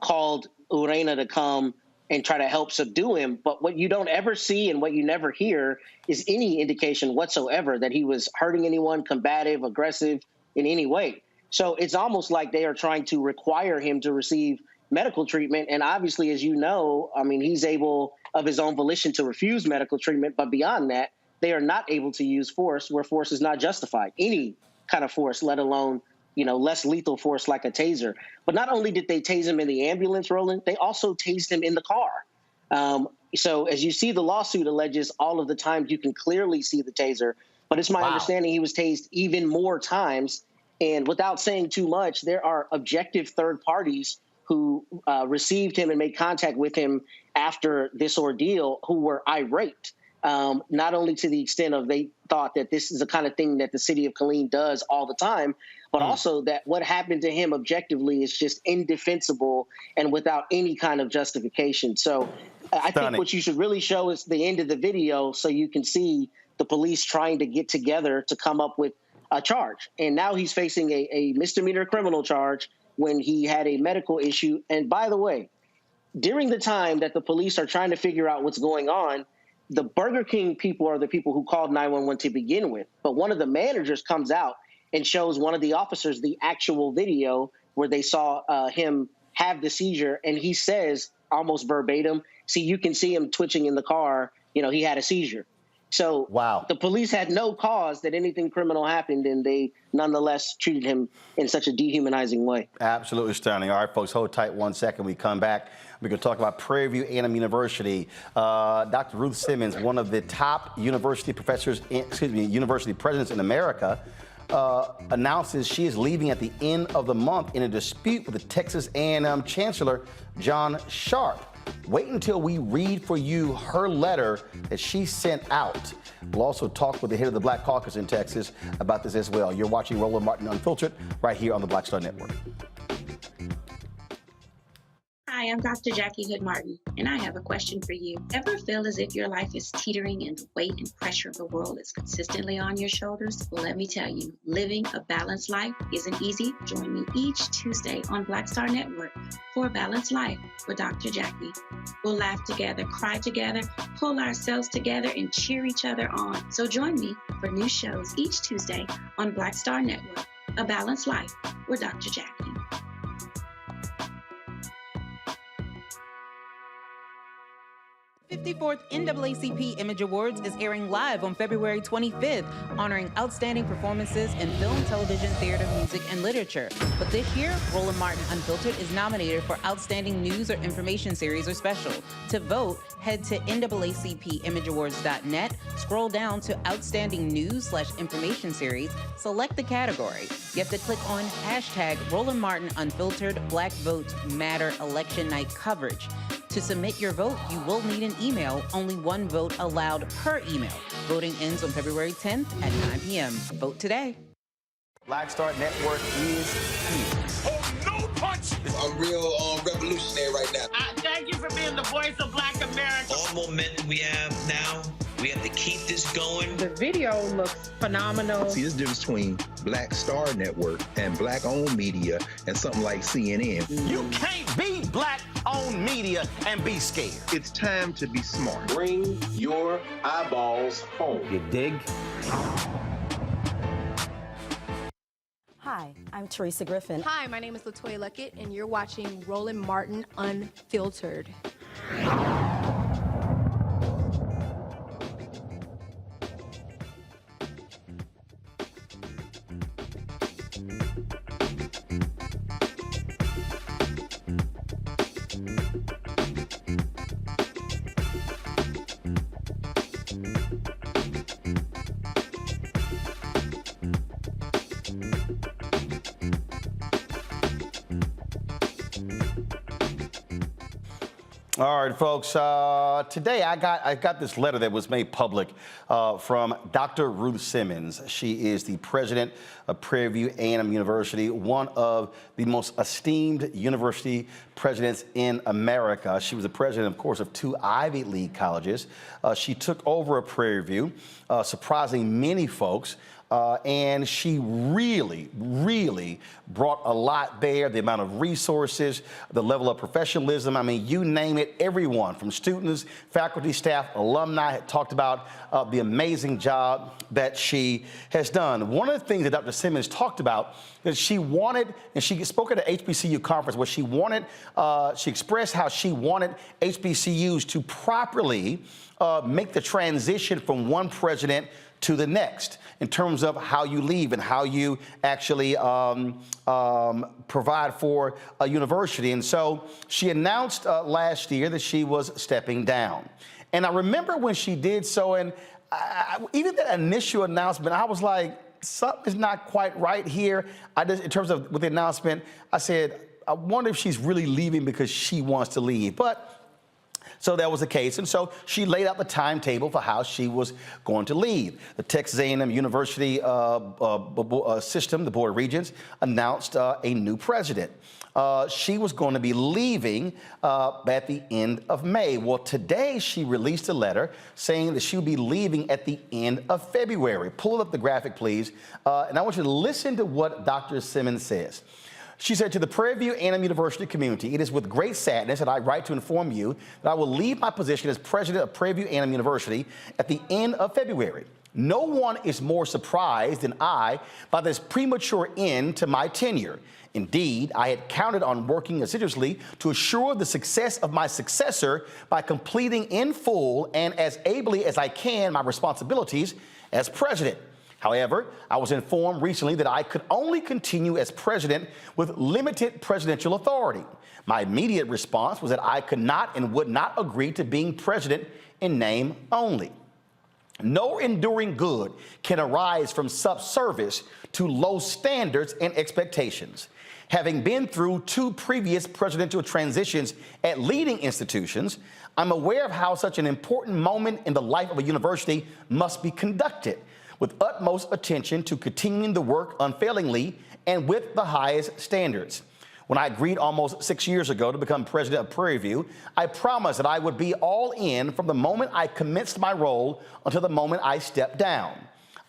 called Urena to come and try to help subdue him. But what you don't ever see and what you never hear is any indication whatsoever that he was hurting anyone, combative, aggressive in any way. So it's almost like they are trying to require him to receive medical treatment. And obviously, as you know, he's able of his own volition to refuse medical treatment. But beyond that, they are not able to use force where force is not justified. Any kind of force, let alone less lethal force like a taser. But not only did they tase him in the ambulance, Roland, they also tased him in the car. So as you see, the lawsuit alleges all of the times you can clearly see the taser. But it's my understanding he was tased even more times. And without saying too much, there are objective third parties who received him and made contact with him after this ordeal who were irate. Not only to the extent of they thought that this is the kind of thing that the city of Killeen does all the time, but also that what happened to him objectively is just indefensible and without any kind of justification. So I think what you should really show is the end of the video so you can see the police trying to get together to come up with a charge. And now he's facing a misdemeanor criminal charge when he had a medical issue. And by the way, during the time that the police are trying to figure out what's going on, the Burger King people are the people who called 911 to begin with. But one of the managers comes out and shows one of the officers the actual video where they saw him have the seizure. And he says almost verbatim, see, you can see him twitching in the car. He had a seizure. So wow. The police had no cause that anything criminal happened, and they nonetheless treated him in such a dehumanizing way. Absolutely stunning. All right, folks, hold tight 1 second. We come back. We're going to talk about Prairie View A&M University. Dr. Ruth Simmons, one of the top university professors, university presidents in America, announces she is leaving at the end of the month in a dispute with the Texas A&M Chancellor Sharp. Wait until we read for you her letter that she sent out. We'll also talk with the head of the Black Caucus in Texas about this as well. You're watching Roland Martin Unfiltered right here on the Black Star Network. Hi, I'm Dr. Jackie Hood Martin, and I have a question for you. Ever feel as if your life is teetering and the weight and pressure of the world is consistently on your shoulders? Well, let me tell you, living a balanced life isn't easy. Join me each Tuesday on Black Star Network for a Balanced Life with Dr. Jackie. We'll laugh together, cry together, pull ourselves together, and cheer each other on. So join me for new shows each Tuesday on Black Star Network, A Balanced Life with Dr. Jackie. 54th NAACP Image Awards is airing live on February 25th, honoring outstanding performances in film, television, theater, music, and literature. But this year, Roland Martin Unfiltered is nominated for Outstanding News or Information Series or Special. To vote, head to NAACPImageAwards.net, scroll down to Outstanding News/Information Series, select the category. You have to click on hashtag Roland Martin Unfiltered Black Votes Matter Election Night Coverage. To submit your vote, you will need an email. Only one vote allowed per email. Voting ends on February 10th at 9 p.m. Vote today. Black Star Network is here. Oh, no punch! I'm real revolutionary right now. Thank you for being the voice of Black America. All momentum we have now, we have to keep this going. The video looks phenomenal. See, there's a difference between Black Star Network and Black-owned media and something like CNN. You can't be Black-owned media and be scared. It's time to be smart. Bring your eyeballs home. You dig? Hi, I'm Teresa Griffin. Hi, my name is LaToya Luckett, and you're watching Roland Martin Unfiltered. All right, folks. Today I got this letter that was made public from Dr. Ruth Simmons. She is the president of Prairie View A&M University, one of the most esteemed university presidents in America. She was the president, of course, of 2 Ivy League colleges. She took over at Prairie View, surprising many folks. And she really brought a lot there, the amount of resources, the level of professionalism. I mean, you name it, everyone from students, faculty, staff, alumni had talked about the amazing job that she has done. One of the things that Dr. Simmons talked about is she wanted, and she spoke at an HBCU conference where she wanted, she expressed how she wanted HBCUs to properly make the transition from one president to the next in terms of how you leave and how you actually provide for a university. And so she announced last year that she was stepping down. And I remember when she did so, and even that initial announcement, I was like, something's not quite right here. In terms of with the announcement, I said, I wonder if she's really leaving because she wants to leave. But so that was the case, and so she laid out the timetable for how she was going to leave. The Texas A&M University system, the Board of Regents, announced a new president. She was going to be leaving at the end of May. Well, today she released a letter saying that she will be leaving at the end of February. Pull up the graphic, please, and I want you to listen to what Dr. Simmons says. She said, to the Prairie View A&M University community, it is with great sadness that I write to inform you that I will leave my position as president of Prairie View A&M University at the end of February. No one is more surprised than I by this premature end to my tenure. Indeed, I had counted on working assiduously to assure the success of my successor by completing in full and as ably as I can my responsibilities as president. However, I was informed recently that I could only continue as president with limited presidential authority. My immediate response was that I could not and would not agree to being president in name only. No enduring good can arise from subservice to low standards and expectations. Having been through 2 previous presidential transitions at leading institutions, I'm aware of how such an important moment in the life of a university must be conducted with utmost attention to continuing the work unfailingly and with the highest standards. When I agreed almost 6 years ago to become president of Prairie View, I promised that I would be all in from the moment I commenced my role until the moment I stepped down.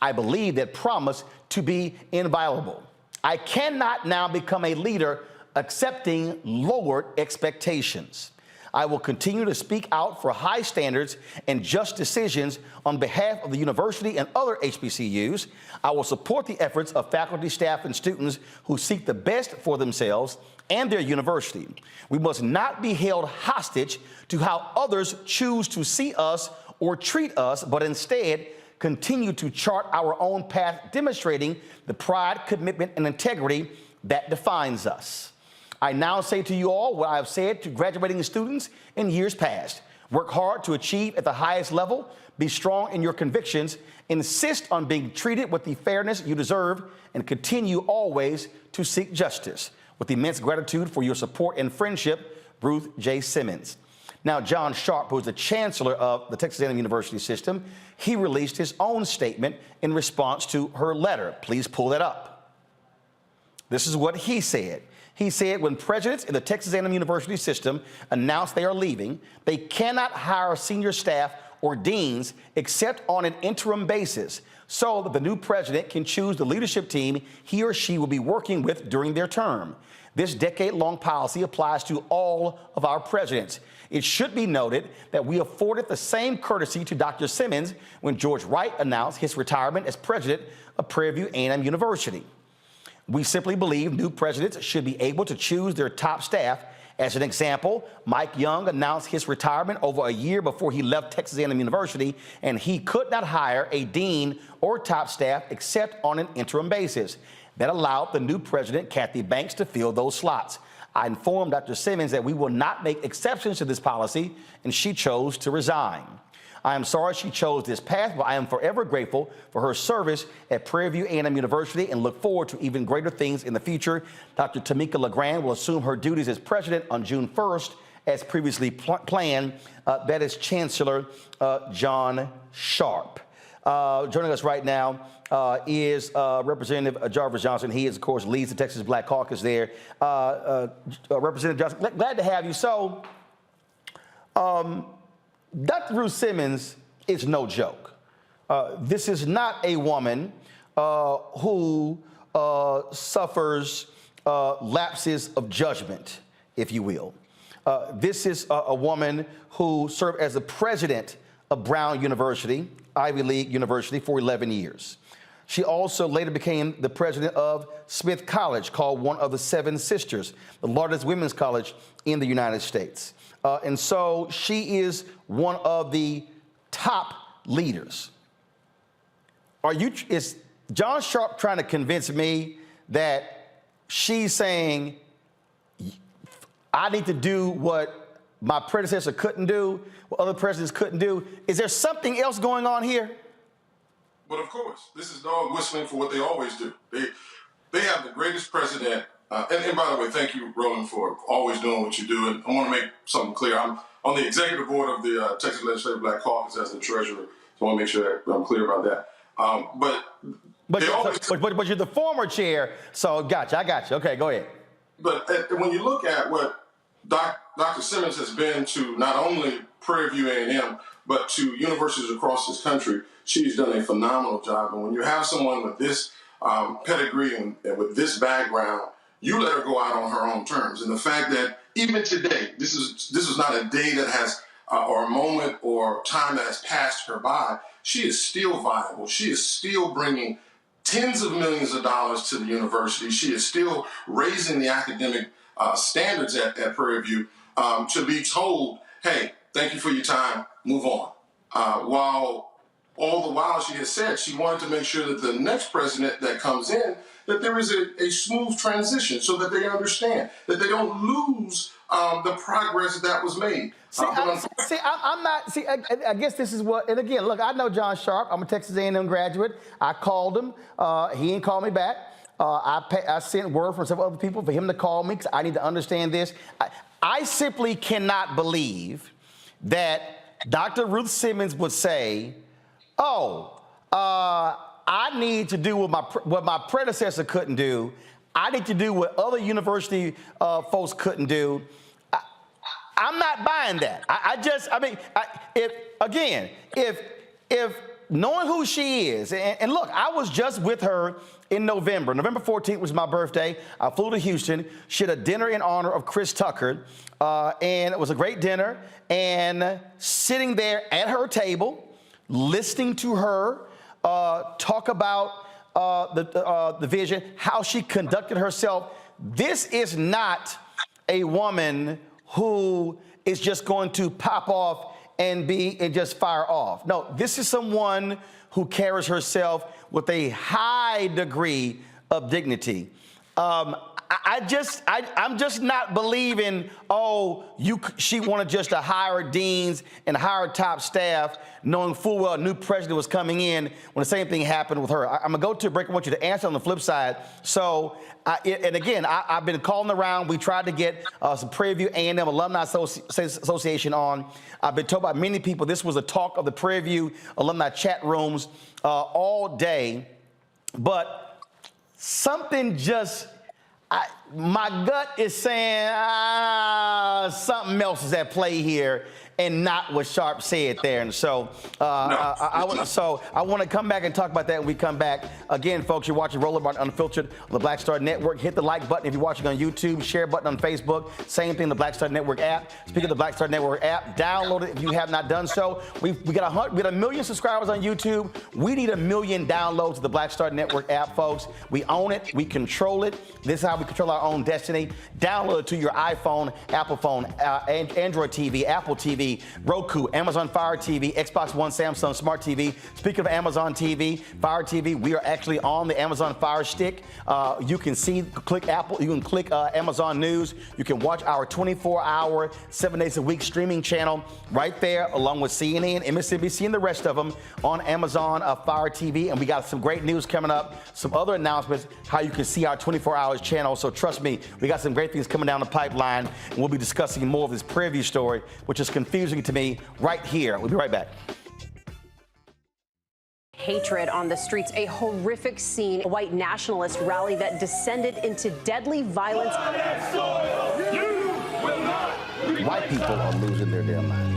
I believe that promise to be inviolable. I cannot now become a leader accepting lowered expectations. I will continue to speak out for high standards and just decisions on behalf of the university and other HBCUs. I will support the efforts of faculty, staff, and students who seek the best for themselves and their university. We must not be held hostage to how others choose to see us or treat us, but instead continue to chart our own path, demonstrating the pride, commitment, and integrity that defines us. I now say to you all what I have said to graduating students in years past. Work hard to achieve at the highest level, be strong in your convictions, insist on being treated with the fairness you deserve, and continue always to seek justice. With immense gratitude for your support and friendship, Ruth J. Simmons. Now, John Sharp, who is the chancellor of the Texas A&M University system, he released his own statement in response to her letter. Please pull that up. This is what he said. He said, when presidents in the Texas A&M University system announce they are leaving, they cannot hire senior staff or deans except on an interim basis so that the new president can choose the leadership team he or she will be working with during their term. This decade-long policy applies to all of our presidents. It should be noted that we afforded the same courtesy to Dr. Simmons when George Wright announced his retirement as president of Prairie View A&M University. We simply believe new presidents should be able to choose their top staff. As an example, Mike Young announced his retirement over a year before he left Texas A&M University, and he could not hire a dean or top staff except on an interim basis. That allowed the new president, Kathy Banks, to fill those slots. I informed Dr. Simmons that we will not make exceptions to this policy, and she chose to resign. I am sorry she chose this path, but I am forever grateful for her service at Prairie View A&M University and look forward to even greater things in the future. Dr. Tamika LeGrand will assume her duties as president on June 1st, as previously planned. That is Chancellor John Sharp. Joining us right now is Representative Jarvis Johnson. He, is, of course, leads the Texas Black Caucus there. Representative Johnson, glad to have you. So, Dr. Ruth Simmons is no joke. This is not a woman who suffers lapses of judgment, if you will. This is a woman who served as the president of Brown University, Ivy League University, for 11 years. She also later became the president of Smith College, called one of the Seven Sisters, the largest women's college in the United States. And so she is one of the top leaders. Is John Sharp trying to convince me that she's saying, I need to do what my predecessor couldn't do, what other presidents couldn't do? Is there something else going on here? But of course, this is dog whistling for what they always do. They have the greatest president. And by the way, thank you, Roland, for always doing what you do. And I want to make something clear. I'm on the executive board of the Texas Legislative Black Caucus as the treasurer, so I want to make sure that I'm clear about that. But you're the former chair, so gotcha. I got you. Okay, go ahead. But when you look at what Dr. Simmons has been to not only Prairie View A&M, but to universities across this country, she's done a phenomenal job. And when you have someone with this pedigree and with this background, you let her go out on her own terms. And the fact that even today, this is not a day that has or a moment or time that has passed her by, she is still viable. She is still bringing tens of millions of dollars to the university. She is still raising the academic standards at Prairie View to be told, hey, thank you for your time, move on. While all the while she has said she wanted to make sure that the next president that comes in, that there is a smooth transition so that they understand, that they don't lose the progress that was made. I'm not. See, I guess this is what. And again, look, I know John Sharp. I'm a Texas A&M graduate. I called him. He didn't call me back. I sent word from some other people for him to call me because I need to understand this. I simply cannot believe that Dr. Ruth Simmons would say, "Oh, I need to do what my predecessor couldn't do. I need to do what other university folks couldn't do." I'm not buying that. If knowing who she is, and look, I was just with her in November. November 14th was my birthday. I flew to Houston. She had a dinner in honor of Chris Tucker, and it was a great dinner. And sitting there at her table, listening to her talk about the vision, how she conducted herself. This is not a woman who is just going to pop off and just fire off. No, this is someone who carries herself with a high degree of dignity. I'm just not believing, she wanted just to hire deans and hire top staff, knowing full well a new president was coming in when the same thing happened with her. I'm gonna go to a break. I want you to answer on the flip side. So, I've been calling around. We tried to get some Prairie View A&M Alumni Association on. I've been told by many people this was a talk of the Prairie View alumni chat rooms all day, but something just. My gut is saying something else is at play here and not what Sharp said there. And so I want to come back and talk about that when we come back. Again, folks, you're watching Roland Martin Unfiltered on the Black Star Network. Hit the like button if you're watching on YouTube. Share button on Facebook. Same thing, the Black Star Network app. Speaking of the Black Star Network app, download it if you have not done so. We got 1 million subscribers on YouTube. We need 1 million downloads of the Black Star Network app, folks. We own it. We control it. This is how we control our own destiny. Download it to your iPhone, Apple phone, Android TV, Apple TV, Roku, Amazon Fire TV, Xbox One, Samsung Smart TV. Speaking of Amazon TV, Fire TV, we are actually on the Amazon Fire Stick. You can click Apple, you can click Amazon News. You can watch our 24-hour, 7 days a week streaming channel right there, along with CNN, MSNBC, and the rest of them on Amazon Fire TV. And we got some great news coming up, some other announcements, how you can see our 24-hour channel. So trust me, we got some great things coming down the pipeline, and we'll be discussing more of this Prairie View story, which is confusing to me right here. We'll be right back. Hatred on the streets, a horrific scene, a white nationalist rally that descended into deadly violence. White people are losing their damn minds.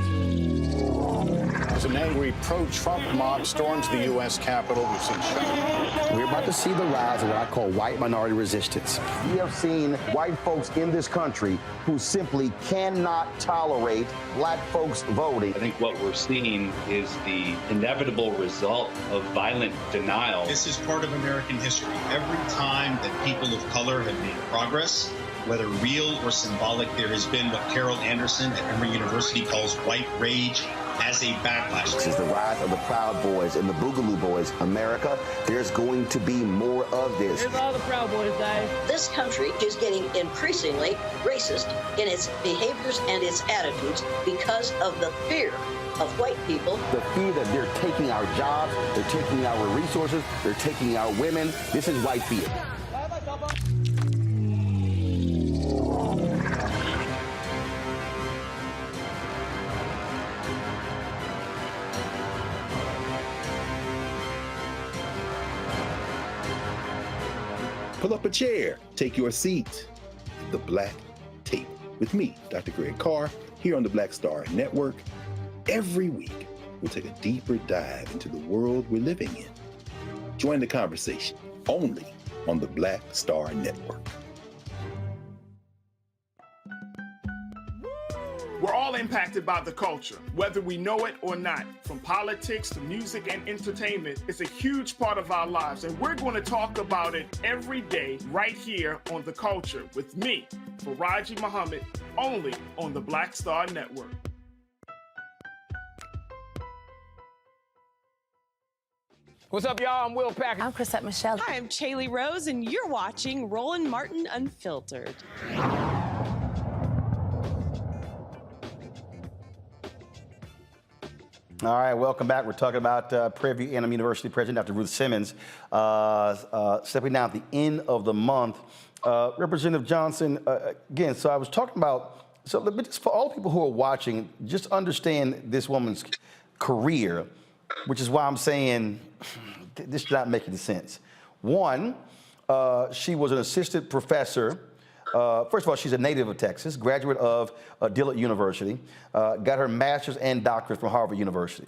As an angry pro-Trump mob storms the U.S. Capitol, we've seen shooting. We're about to see the rise of what I call white minority resistance. We have seen white folks in this country who simply cannot tolerate black folks voting. I think what we're seeing is the inevitable result of violent denial. This is part of American history. Every time that people of color have made progress, whether real or symbolic, there has been what Carol Anderson at Emory University calls white rage as a backlash. This is the rise of the Proud Boys and the Boogaloo Boys. America, there's going to be more of this. Here's all the Proud Boys, guys. This country is getting increasingly racist in its behaviors and its attitudes because of the fear of white people. The fear that they're taking our jobs, they're taking our resources, they're taking our women. This is white fear. Pull up a chair, take your seat at the Black Table with me, Dr. Greg Carr, here on the Black Star Network. Every week, we'll take a deeper dive into the world we're living in. Join the conversation only on the Black Star Network. We're all impacted by the culture, whether we know it or not. From politics to music and entertainment, it's a huge part of our lives, and we're going to talk about it every day right here on The Culture with me, Faraji Muhammad, only on the Black Star Network. What's up, y'all? I'm Will Packer. I'm Chrisette Michelle. Hi, I'm Chaley Rose, and you're watching Roland Martin Unfiltered. All right, welcome back. We're talking about Prairie View A&M University President Dr. Ruth Simmons stepping down at the end of the month. Representative Johnson, again, so I was talking about, so let me just, for all people who are watching, just understand this woman's career, which is why I'm saying this is not making sense. One, she was an assistant professor. First of all, she's a native of Texas, graduate of Dillard University, got her master's and doctorate from Harvard University.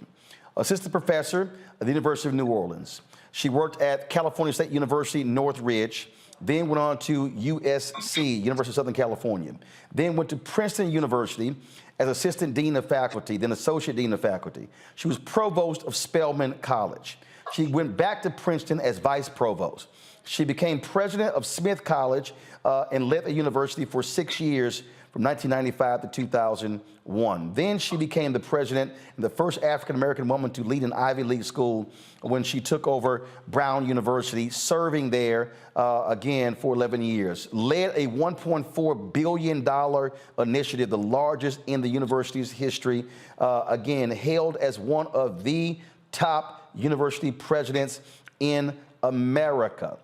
Assistant professor at the University of New Orleans. She worked at California State University, Northridge, then went on to USC, University of Southern California. Then went to Princeton University as assistant dean of faculty, then associate dean of faculty. She was provost of Spelman College. She went back to Princeton as vice provost. She became president of Smith College and led the university for 6 years from 1995 to 2001. Then she became the president and the first African-American woman to lead an Ivy League school when she took over Brown University, serving there again for 11 years. Led a $1.4 billion initiative, the largest in the university's history, again, hailed as one of the top university presidents in America.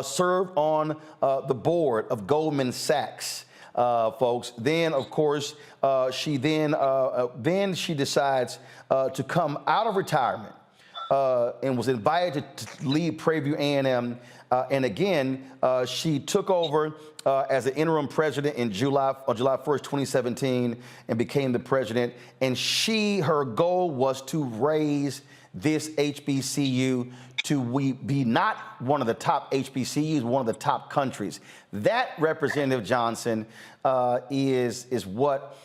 Served on the board of Goldman Sachs, folks. Then, of course, she decides to come out of retirement and was invited to lead Prairie View A&M. And again, she took over as an interim president on July 1st, 2017, and became the president. And her goal was to raise this HBCU to be not one of the top HBCUs, one of the top countries. That, Representative Johnson, is what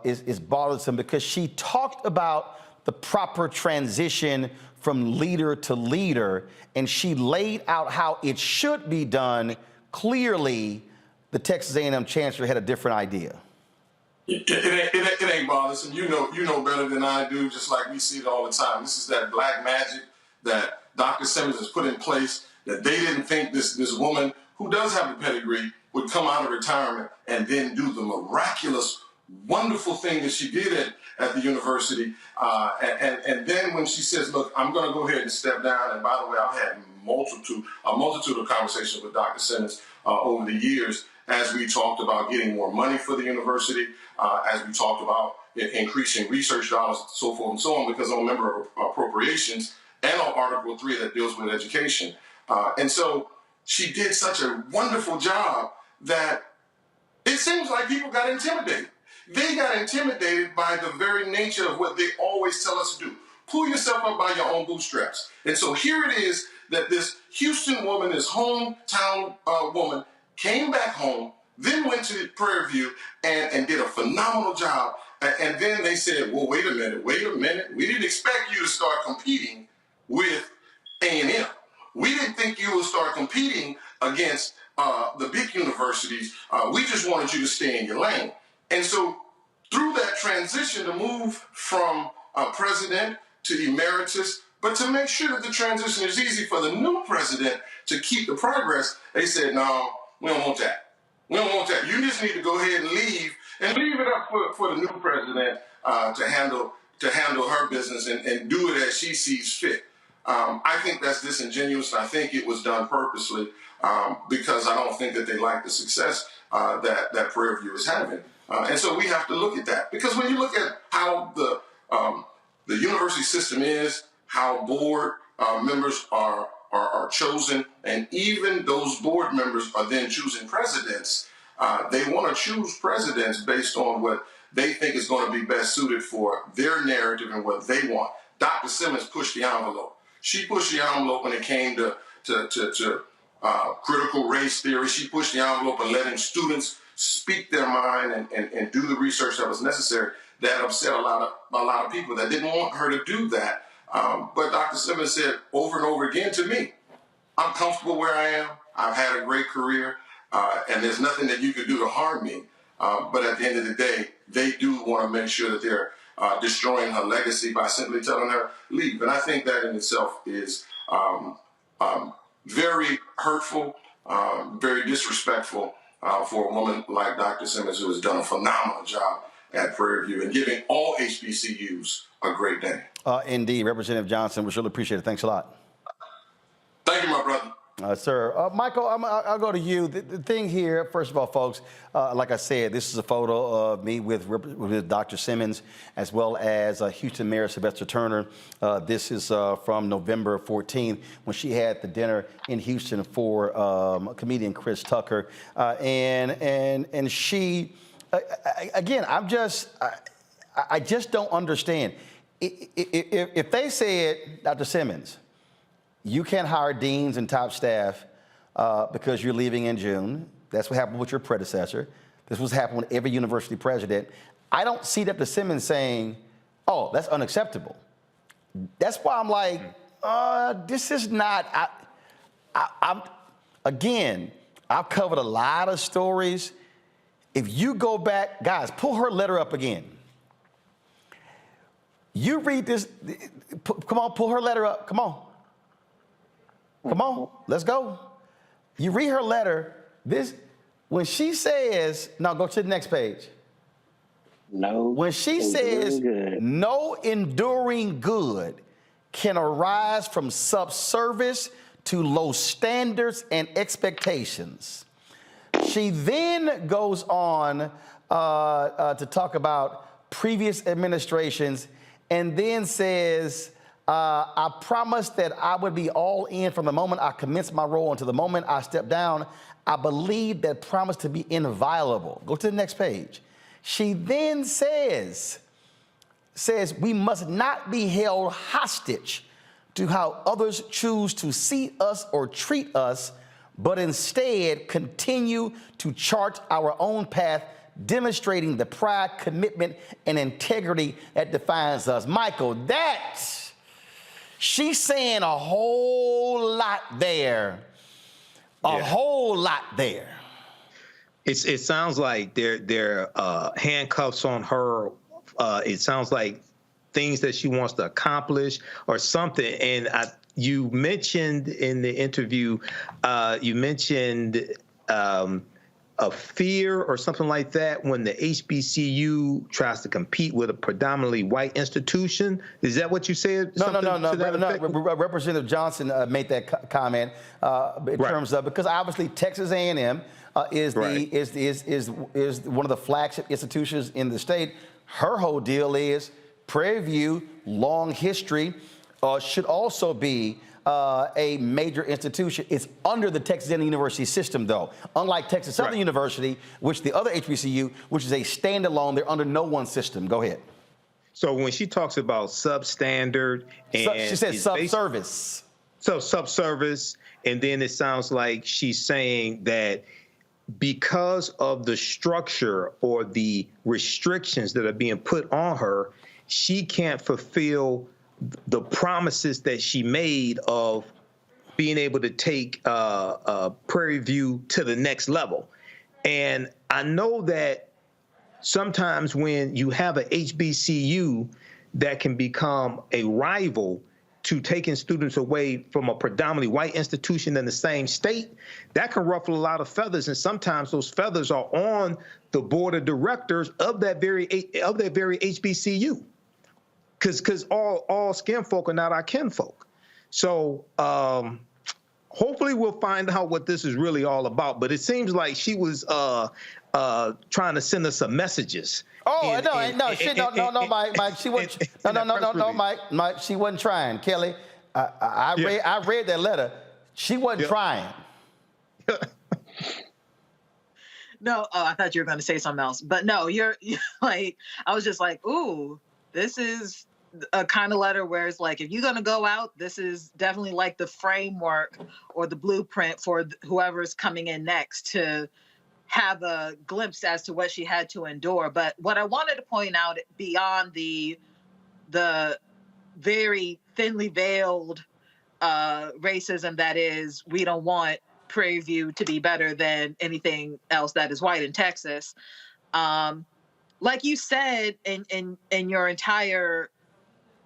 is bothersome, because she talked about the proper transition from leader to leader, and she laid out how it should be done. Clearly, the Texas A&M Chancellor had a different idea. It ain't bothersome. You know better than I do, just like we see it all the time. This is that black magic that Dr. Simmons has put in place, that they didn't think this woman, who does have a pedigree, would come out of retirement and then do the miraculous, wonderful thing that she did at the university. And then when she says, look, I'm going to go ahead and step down. And by the way, I've had a multitude of conversations with Dr. Simmons over the years as we talked about getting more money for the university, as we talked about increasing research dollars, so forth and so on, because I'm a member of appropriations and on Article 3 that deals with education. And so she did such a wonderful job that it seems like people got intimidated. They got intimidated by the very nature of what they always tell us to do. Pull yourself up by your own bootstraps. And so here it is that this Houston woman, this hometown woman, came back home, then went to Prairie View and did a phenomenal job. And then they said, well, wait a minute. We didn't expect you to start competing with A&M. We didn't think you would start competing against the big universities. We just wanted you to stay in your lane. And so through that transition to move from president to emeritus, but to make sure that the transition is easy for the new president to keep the progress, they said, no, we don't want that. We don't want that. You just need to go ahead and leave it up for the new president to handle her business and do it as she sees fit. I think that's disingenuous, and I think it was done purposely because I don't think that they like the success that Prairie View is having. And so we have to look at that, because when you look at how the university system is, how board members are chosen, and even those board members are then choosing presidents, they want to choose presidents based on what they think is going to be best suited for their narrative and what they want. Dr. Simmons pushed the envelope. She pushed the envelope when it came to critical race theory. She pushed the envelope in letting students speak their mind and do the research that was necessary, that upset a lot of people that didn't want her to do that. But Dr. Simmons said over and over again to me, I'm comfortable where I am. I've had a great career, and there's nothing that you could do to harm me. But at the end of the day, they do want to make sure that they're destroying her legacy by simply telling her leave. And I think that in itself is very hurtful, very disrespectful for a woman like Dr. Simmons, who has done a phenomenal job at Prairie View and giving all HBCUs a great day. Indeed, Representative Johnson, we really appreciate it. Thanks a lot. Thank you, my brother. Sir. Michael, I'll go to you. The thing here, first of all, folks, like I said, this is a photo of me with Dr. Simmons, as well as Houston Mayor Sylvester Turner. This is from November 14th, when she had the dinner in Houston for comedian Chris Tucker. And she, again, I just don't understand. If they said, Dr. Simmons, you can't hire deans and top staff because you're leaving in June. That's what happened with your predecessor. This was happening with every university president. I don't see Dr. Simmons saying, oh, that's unacceptable. That's why I'm like, this is not, again, I've covered a lot of stories. If you go back, guys, pull her letter up again. You read this, come on, pull her letter up, come on. Come on, let's go. You read her letter, when she says, now go to the next page. No. When she says, no enduring good can arise from subservice to low standards and expectations. She then goes on to talk about previous administrations and then says, I promised that I would be all in from the moment I commenced my role until the moment I stepped down. I believe that promise to be inviolable. Go to the next page. She then says we must not be held hostage to how others choose to see us or treat us, but instead continue to chart our own path, demonstrating the pride, commitment, and integrity that defines us. Michael, she's saying a whole lot there. A whole lot there. It sounds like they're handcuffs on her. It sounds like things that she wants to accomplish or something. And you mentioned in the interview, you mentioned a fear or something like that when the HBCU tries to compete with a predominantly white institution. Is that what you said? No. Representative Johnson made that comment in terms of, because obviously Texas A&M is one of the flagship institutions in the state. Her whole deal is Prairie View, long history, should also be a major institution. It's under the Texas A&M University system, though. Unlike Texas Southern University, which the other HBCU, which is a standalone, they're under no one system. Go ahead. So when she talks about substandard and she says subservice. So subservice, and then it sounds like she's saying that because of the structure or the restrictions that are being put on her, she can't fulfill the promises that she made of being able to take Prairie View to the next level. And I know that sometimes when you have a HBCU that can become a rival to taking students away from a predominantly white institution in the same state, that can ruffle a lot of feathers. And sometimes those feathers are on the board of directors of that very HBCU. Because all skin folk are not our kinfolk. So hopefully we'll find out what this is really all about. But it seems like she was trying to send us some messages. Oh, no, Mike, she wasn't. No, Mike, she wasn't trying. Kelly, I read that letter. She wasn't trying. No, I thought you were going to say something else. But no, you're like, I was just like, ooh, this is a kind of letter where it's like, if you're going to go out, this is definitely like the framework or the blueprint for whoever's coming in next to have a glimpse as to what she had to endure. But what I wanted to point out beyond the very thinly veiled racism that is, we don't want Prairie View to be better than anything else that is white in Texas. Like you said in your entire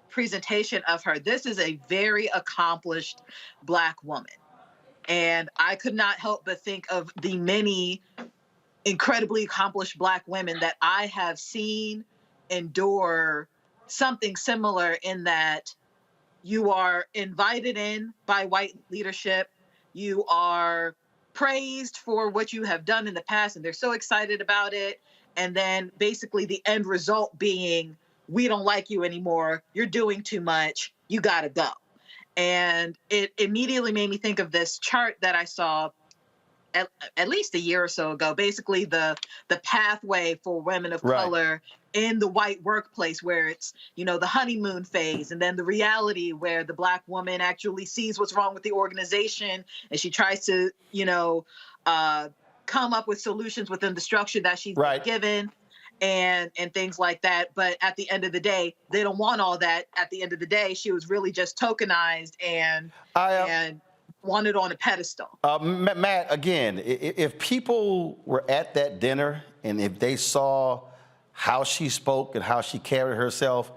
presentation of her, this is a very accomplished Black woman. And I could not help but think of the many incredibly accomplished Black women that I have seen endure something similar, in that you are invited in by white leadership, you are praised for what you have done in the past, and they're so excited about it. And then basically the end result being, we don't like you anymore, you're doing too much, you gotta go. And it immediately made me think of this chart that I saw at least a year or so ago, basically the pathway for women of color in the white workplace, where it's, you know, the honeymoon phase, and then the reality where the Black woman actually sees what's wrong with the organization, and she tries to, you know, come up with solutions within the structure that she's been given, and things like that. But at the end of the day, they don't want all that. At the end of the day, she was really just tokenized and wanted on a pedestal. Matt, again, if people were at that dinner and if they saw how she spoke and how she carried herself,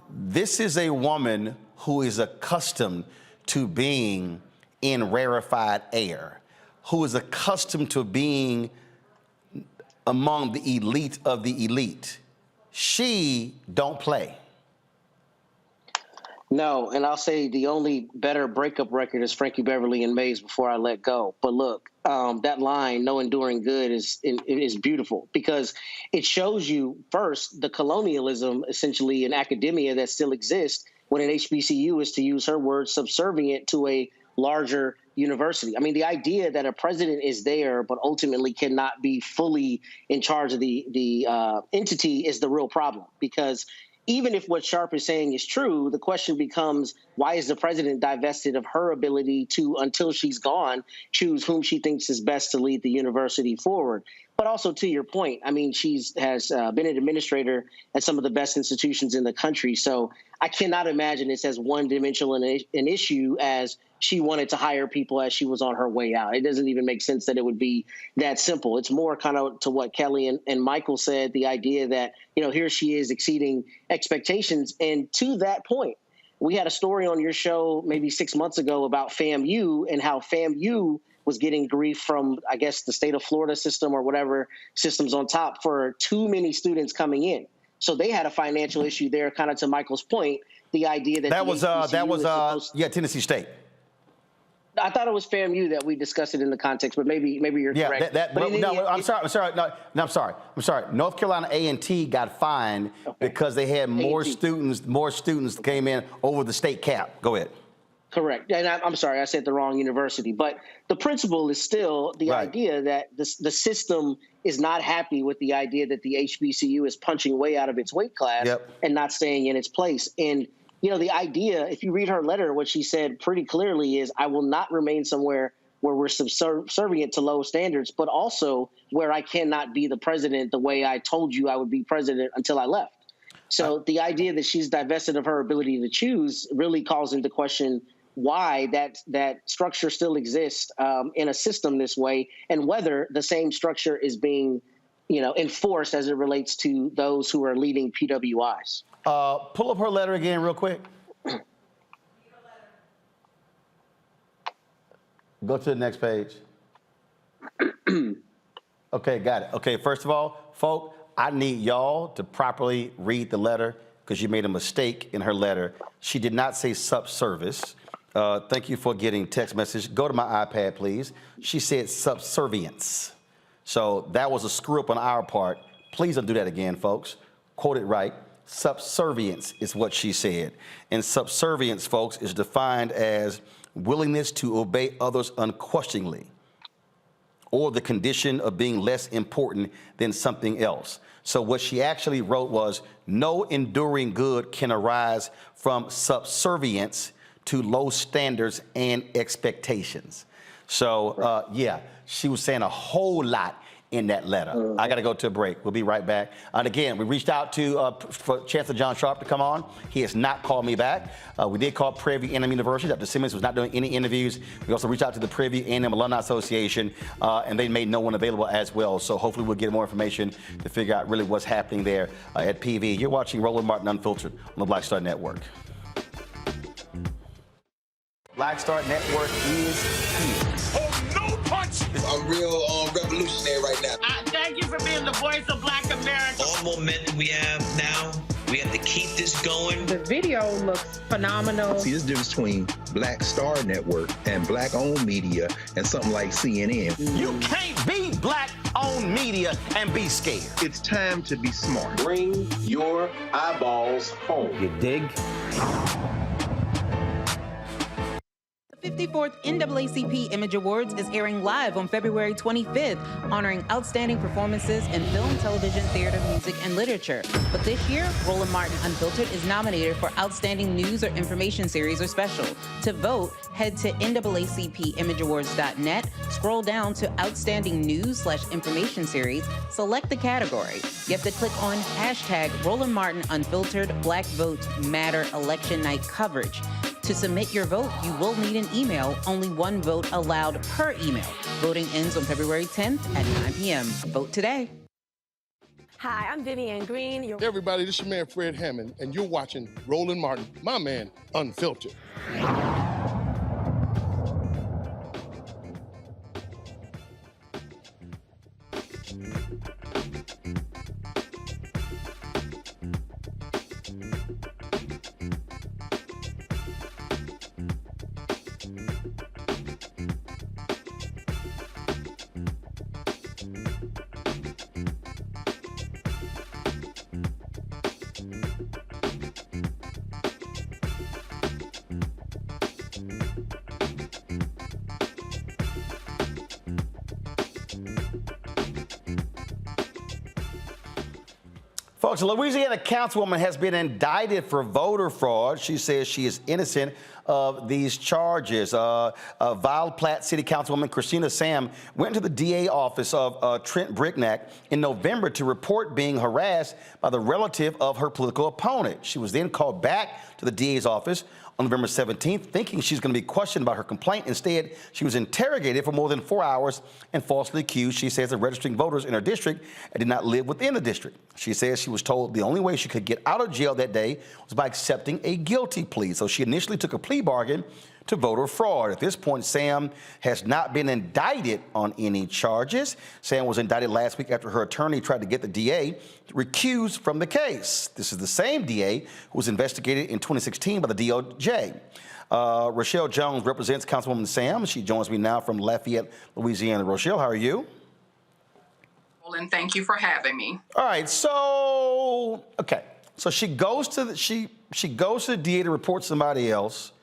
this is a woman who is accustomed to being in rarefied air, who is accustomed to being among the elite of the elite. She don't play. No, and I'll say the only better breakup record is Frankie Beverly and Mays, Before I Let Go. But look, that line, no enduring good, is beautiful, because it shows you first the colonialism essentially in academia that still exists when an HBCU is, to use her words, subservient to a larger university. I mean, the idea that a president is there but ultimately cannot be fully in charge of the entity is the real problem, because even if what Sharp is saying is true, the question becomes, why is the president divested of her ability to, until she's gone, choose whom she thinks is best to lead the university forward? But also, to your point, I mean, has been an administrator at some of the best institutions in the country. So I cannot imagine it's as one-dimensional an issue as she wanted to hire people as she was on her way out. It doesn't even make sense that it would be that simple. It's more kind of to what Kelly and Michael said, the idea that, you know, here she is exceeding expectations. And to that point, we had a story on your show maybe 6 months ago about FAMU and how FAMU was getting grief from, I guess, the state of Florida system or whatever systems on top for too many students coming in. So they had a financial issue there, kind of to Michael's point, the idea that Tennessee State. I thought it was FAMU that we discussed it in the context, but maybe you're correct. I'm sorry. North Carolina A&T got fined because they had more students came in over the state cap. Go ahead. Correct. And I'm sorry, I said the wrong university. But the principle is still the idea that the system is not happy with the idea that the HBCU is punching way out of its weight class and not staying in its place. And, you know, the idea, if you read her letter, what she said pretty clearly is, I will not remain somewhere where we're subservient to low standards, but also where I cannot be the president the way I told you I would be president until I left. So the idea that she's divested of her ability to choose really calls into question why that structure still exists in a system this way, and whether the same structure is being, you know, enforced as it relates to those who are leading PWIs. Pull up her letter again real quick. Go to the next page. Okay, got it. Okay, first of all, folk, I need y'all to properly read the letter, because you made a mistake in her letter. She did not say subservice. Thank you for getting text message. Go to my iPad, please. She said subservience. So that was a screw up on our part. Please don't do that again, folks. Quote it right. Subservience is what she said. And subservience, folks, is defined as willingness to obey others unquestioningly, or the condition of being less important than something else. So what she actually wrote was, no enduring good can arise from subservience to low standards and expectations. So, yeah, she was saying a whole lot in that letter. I got to go to a break. We'll be right back. And again, we reached out to for Chancellor Sharp to come on. He has not called me back. We did call Prairie View A&M University. Dr. Simmons was not doing any interviews. We also reached out to the Prairie View A&M Alumni Association, and they made no one available as well. So hopefully we'll get more information to figure out really what's happening there at PV. You're watching Roland Martin Unfiltered on the Black Star Network. Black Star Network is here. Oh, no punch! I'm real revolutionary right now. Thank you for being the voice of Black America. All momentum we have now, we have to keep this going. The video looks phenomenal. See, this difference between Black Star Network and black-owned media and something like CNN. You can't be black-owned media and be scared. It's time to be smart. Bring your eyeballs home. You dig? The 54th NAACP Image Awards is airing live on February 25th, honoring outstanding performances in film, television, theater, music, and literature. But this year, Roland Martin Unfiltered is nominated for Outstanding News or Information Series or Special. To vote, head to NAACPImageAwards.net, scroll down to Outstanding News/Information Series, select the category. You have to click on hashtag Roland Martin Unfiltered Black Votes Matter Election Night Coverage. To submit your vote, you will need an email. Only one vote allowed per email. Voting ends on February 10th at 9 p.m. Vote today. Hi, I'm Vivian Green. Hey everybody, this is your man Fred Hammond, and you're watching Roland Martin, my man, Unfiltered. Folks, a Louisiana councilwoman has been indicted for voter fraud. She says she is innocent of these charges. Vile Platte City Councilwoman Christina Sam went to the DA office of Trent Brignac in November to report being harassed by the relative of her political opponent. She was then called back to the DA's office on November 17th, thinking she's going to be questioned about her complaint. Instead, she was interrogated for more than 4 hours and falsely accused, she says, of registering voters in her district and did not live within the district. She says she was told the only way she could get out of jail that day was by accepting a guilty plea. So she initially took a plea bargain to voter fraud. At this point, Sam has not been indicted on any charges. Sam was indicted last week after her attorney tried to get the DA to recuse from the case. This is the same DA who was investigated in 2016 by the DOJ. Rochelle Jones represents Councilwoman Sam. She joins me now from Lafayette, Louisiana. Rochelle, how are you? And thank you for having me. All right, so she goes to the DA to report somebody else.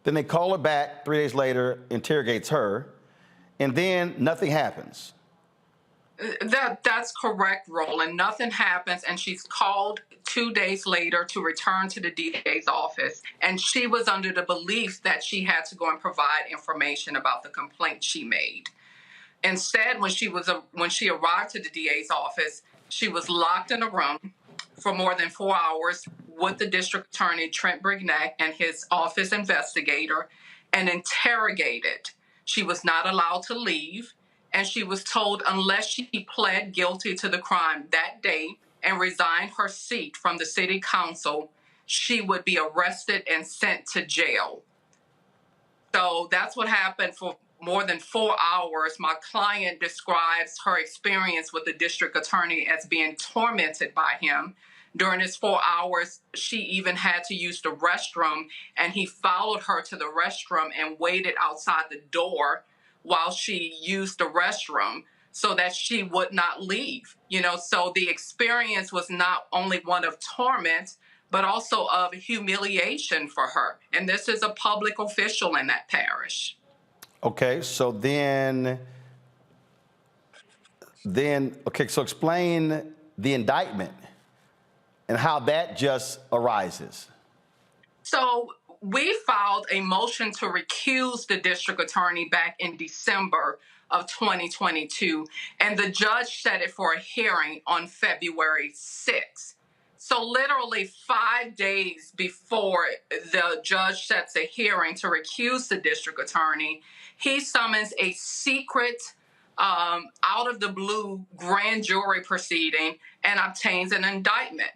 Then they call her back 3 days later, interrogates her, and then nothing happens. That's correct, Roland. Nothing happens, and she's called 2 days later to return to the DA's office, and she was under the belief that she had to go and provide information about the complaint she made. Instead, when she arrived to the DA's office, she was locked in a room for more than 4 hours with the district attorney, Trent Brignac, and his office investigator, and interrogated. She was not allowed to leave, and she was told unless she pled guilty to the crime that day and resigned her seat from the city council, she would be arrested and sent to jail. So that's what happened for more than 4 hours. My client describes her experience with the district attorney as being tormented by him. During his 4 hours, she even had to use the restroom, and he followed her to the restroom and waited outside the door while she used the restroom so that she would not leave. So the experience was not only one of torment, but also of humiliation for her. And this is a public official in that parish. Okay, so so explain the indictment and how that just arises. So we filed a motion to recuse the district attorney back in December of 2022, and the judge set it for a hearing on February 6th. So literally 5 days before the judge sets a hearing to recuse the district attorney, he summons a secret, out of the blue grand jury proceeding and obtains an indictment.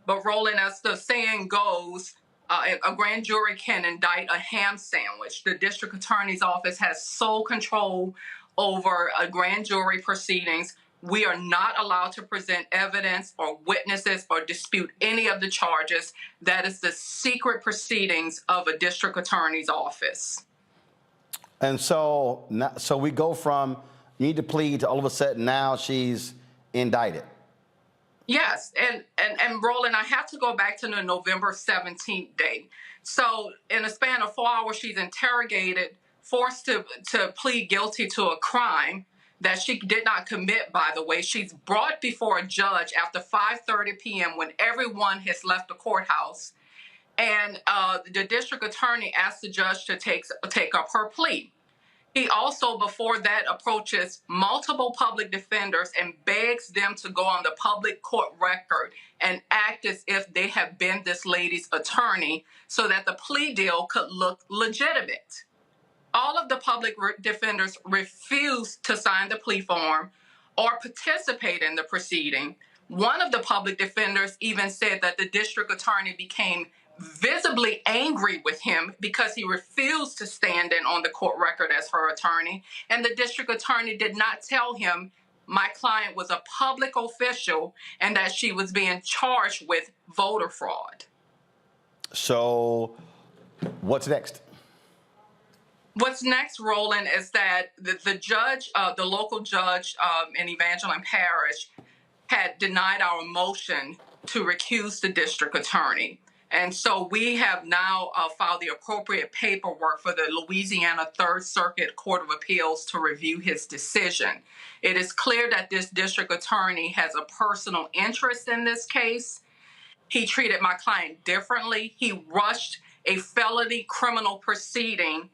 But Roland, as the saying goes, a grand jury can indict a ham sandwich. The district attorney's office has sole control over a grand jury proceedings. We are not allowed to present evidence or witnesses or dispute any of the charges. That is the secret proceedings of a district attorney's office. And so we go from you need to plead to all of a sudden now she's indicted. Yes, and Roland, I have to go back to the November 17th date. So in a span of 4 hours, she's interrogated, forced to plead guilty to a crime that she did not commit, by the way. She's brought before a judge after 5:30 p.m. when everyone has left the courthouse. And the district attorney asked the judge to take up her plea. He also, before that, approaches multiple public defenders and begs them to go on the public court record and act as if they have been this lady's attorney so that the plea deal could look legitimate. All of the public defenders refused to sign the plea form or participate in the proceeding. One of the public defenders even said that the district attorney became visibly angry with him because he refused to stand in on the court record as her attorney. And the district attorney did not tell him my client was a public official and that she was being charged with voter fraud. So what's next? What's next, Roland, is that the judge, the local judge in Evangeline Parish had denied our motion to recuse the district attorney. And so we have now filed the appropriate paperwork for the Louisiana Third Circuit Court of Appeals to review his decision. It is clear that this district attorney has a personal interest in this case. He treated my client differently. He rushed a felony criminal proceeding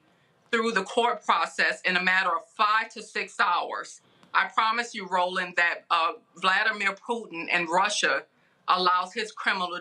through the court process in a matter of 5 to 6 hours. I promise you, Roland, that Vladimir Putin in Russia allows his criminal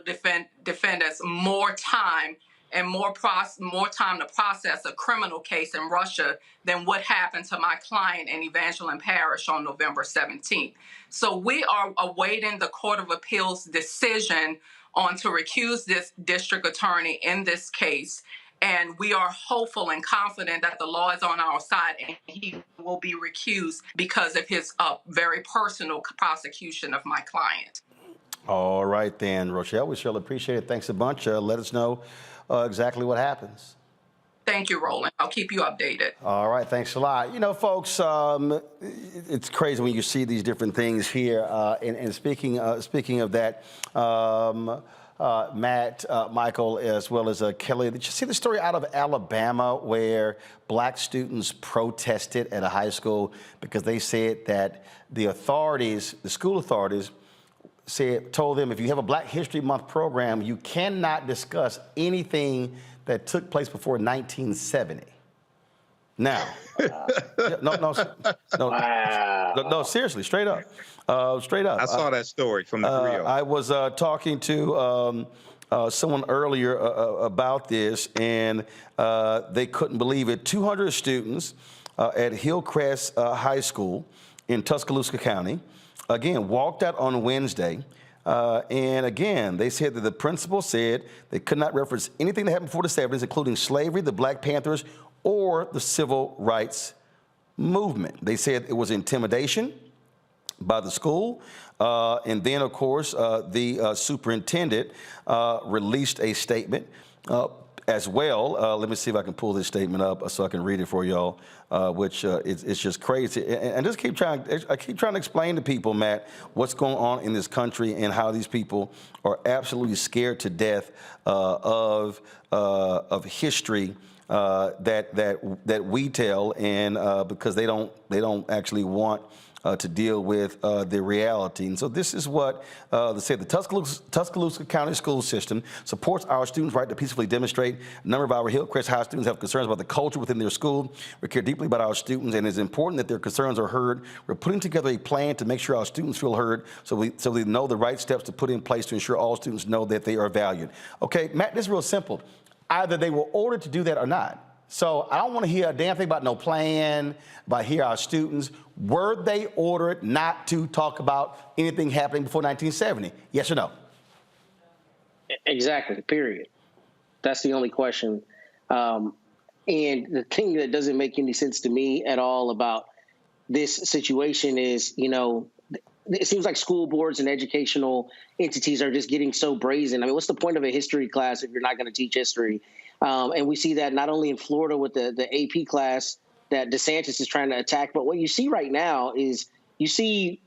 defendants more time and more time to process a criminal case in Russia than what happened to my client in Evangeline Parish on November 17th. So we are awaiting the Court of Appeals decision on to recuse this district attorney in this case. And we are hopeful and confident that the law is on our side and he will be recused because of his very personal prosecution of my client. All right, then, Rochelle, we shall appreciate it. Thanks a bunch. Let us know exactly what happens. Thank you, Roland. I'll keep you updated. All right, thanks a lot. You know, folks, it's crazy when you see these different things here. And speaking of that, Matt, Michael, as well as Kelly, did you see the story out of Alabama where black students protested at a high school because they said that the authorities, the school authorities, told them if you have a Black History Month program, you cannot discuss anything that took place before 1970. Now, no, seriously, straight up. I saw that story from the Rio. I was talking to someone earlier about this, and they couldn't believe it. 200 students at Hillcrest High School in Tuscaloosa County, again, walked out on Wednesday. And again, they said that the principal said they could not reference anything that happened before the 70s, including slavery, the Black Panthers, or the civil rights movement. They said it was intimidation by the school. And then, of course, the superintendent released a statement as well. Let me see if I can pull this statement up so I can read it for y'all, which it's just crazy. And just I keep trying to explain to people, Matt, what's going on in this country and how these people are absolutely scared to death of history that we tell, and because they don't actually want to deal with the reality. And so this is what the Tuscaloosa County School System supports our students' right to peacefully demonstrate. A number of our Hillcrest High students have concerns about the culture within their school. We care deeply about our students, and it's important that their concerns are heard. We're putting together a plan to make sure our students feel heard, so we know the right steps to put in place to ensure all students know that they are valued. Okay, Matt, this is real simple. Either they were ordered to do that or not. So I don't want to hear a damn thing about no plan, about here our students. Were they ordered not to talk about anything happening before 1970? Yes or no? Exactly, period. That's the only question. And the thing that doesn't make any sense to me at all about this situation is, you know, it seems like school boards and educational entities are just getting so brazen. I mean, what's the point of a history class if you're not going to teach history? And we see that not only in Florida with the AP class that DeSantis is trying to attack, but what you see right now is you see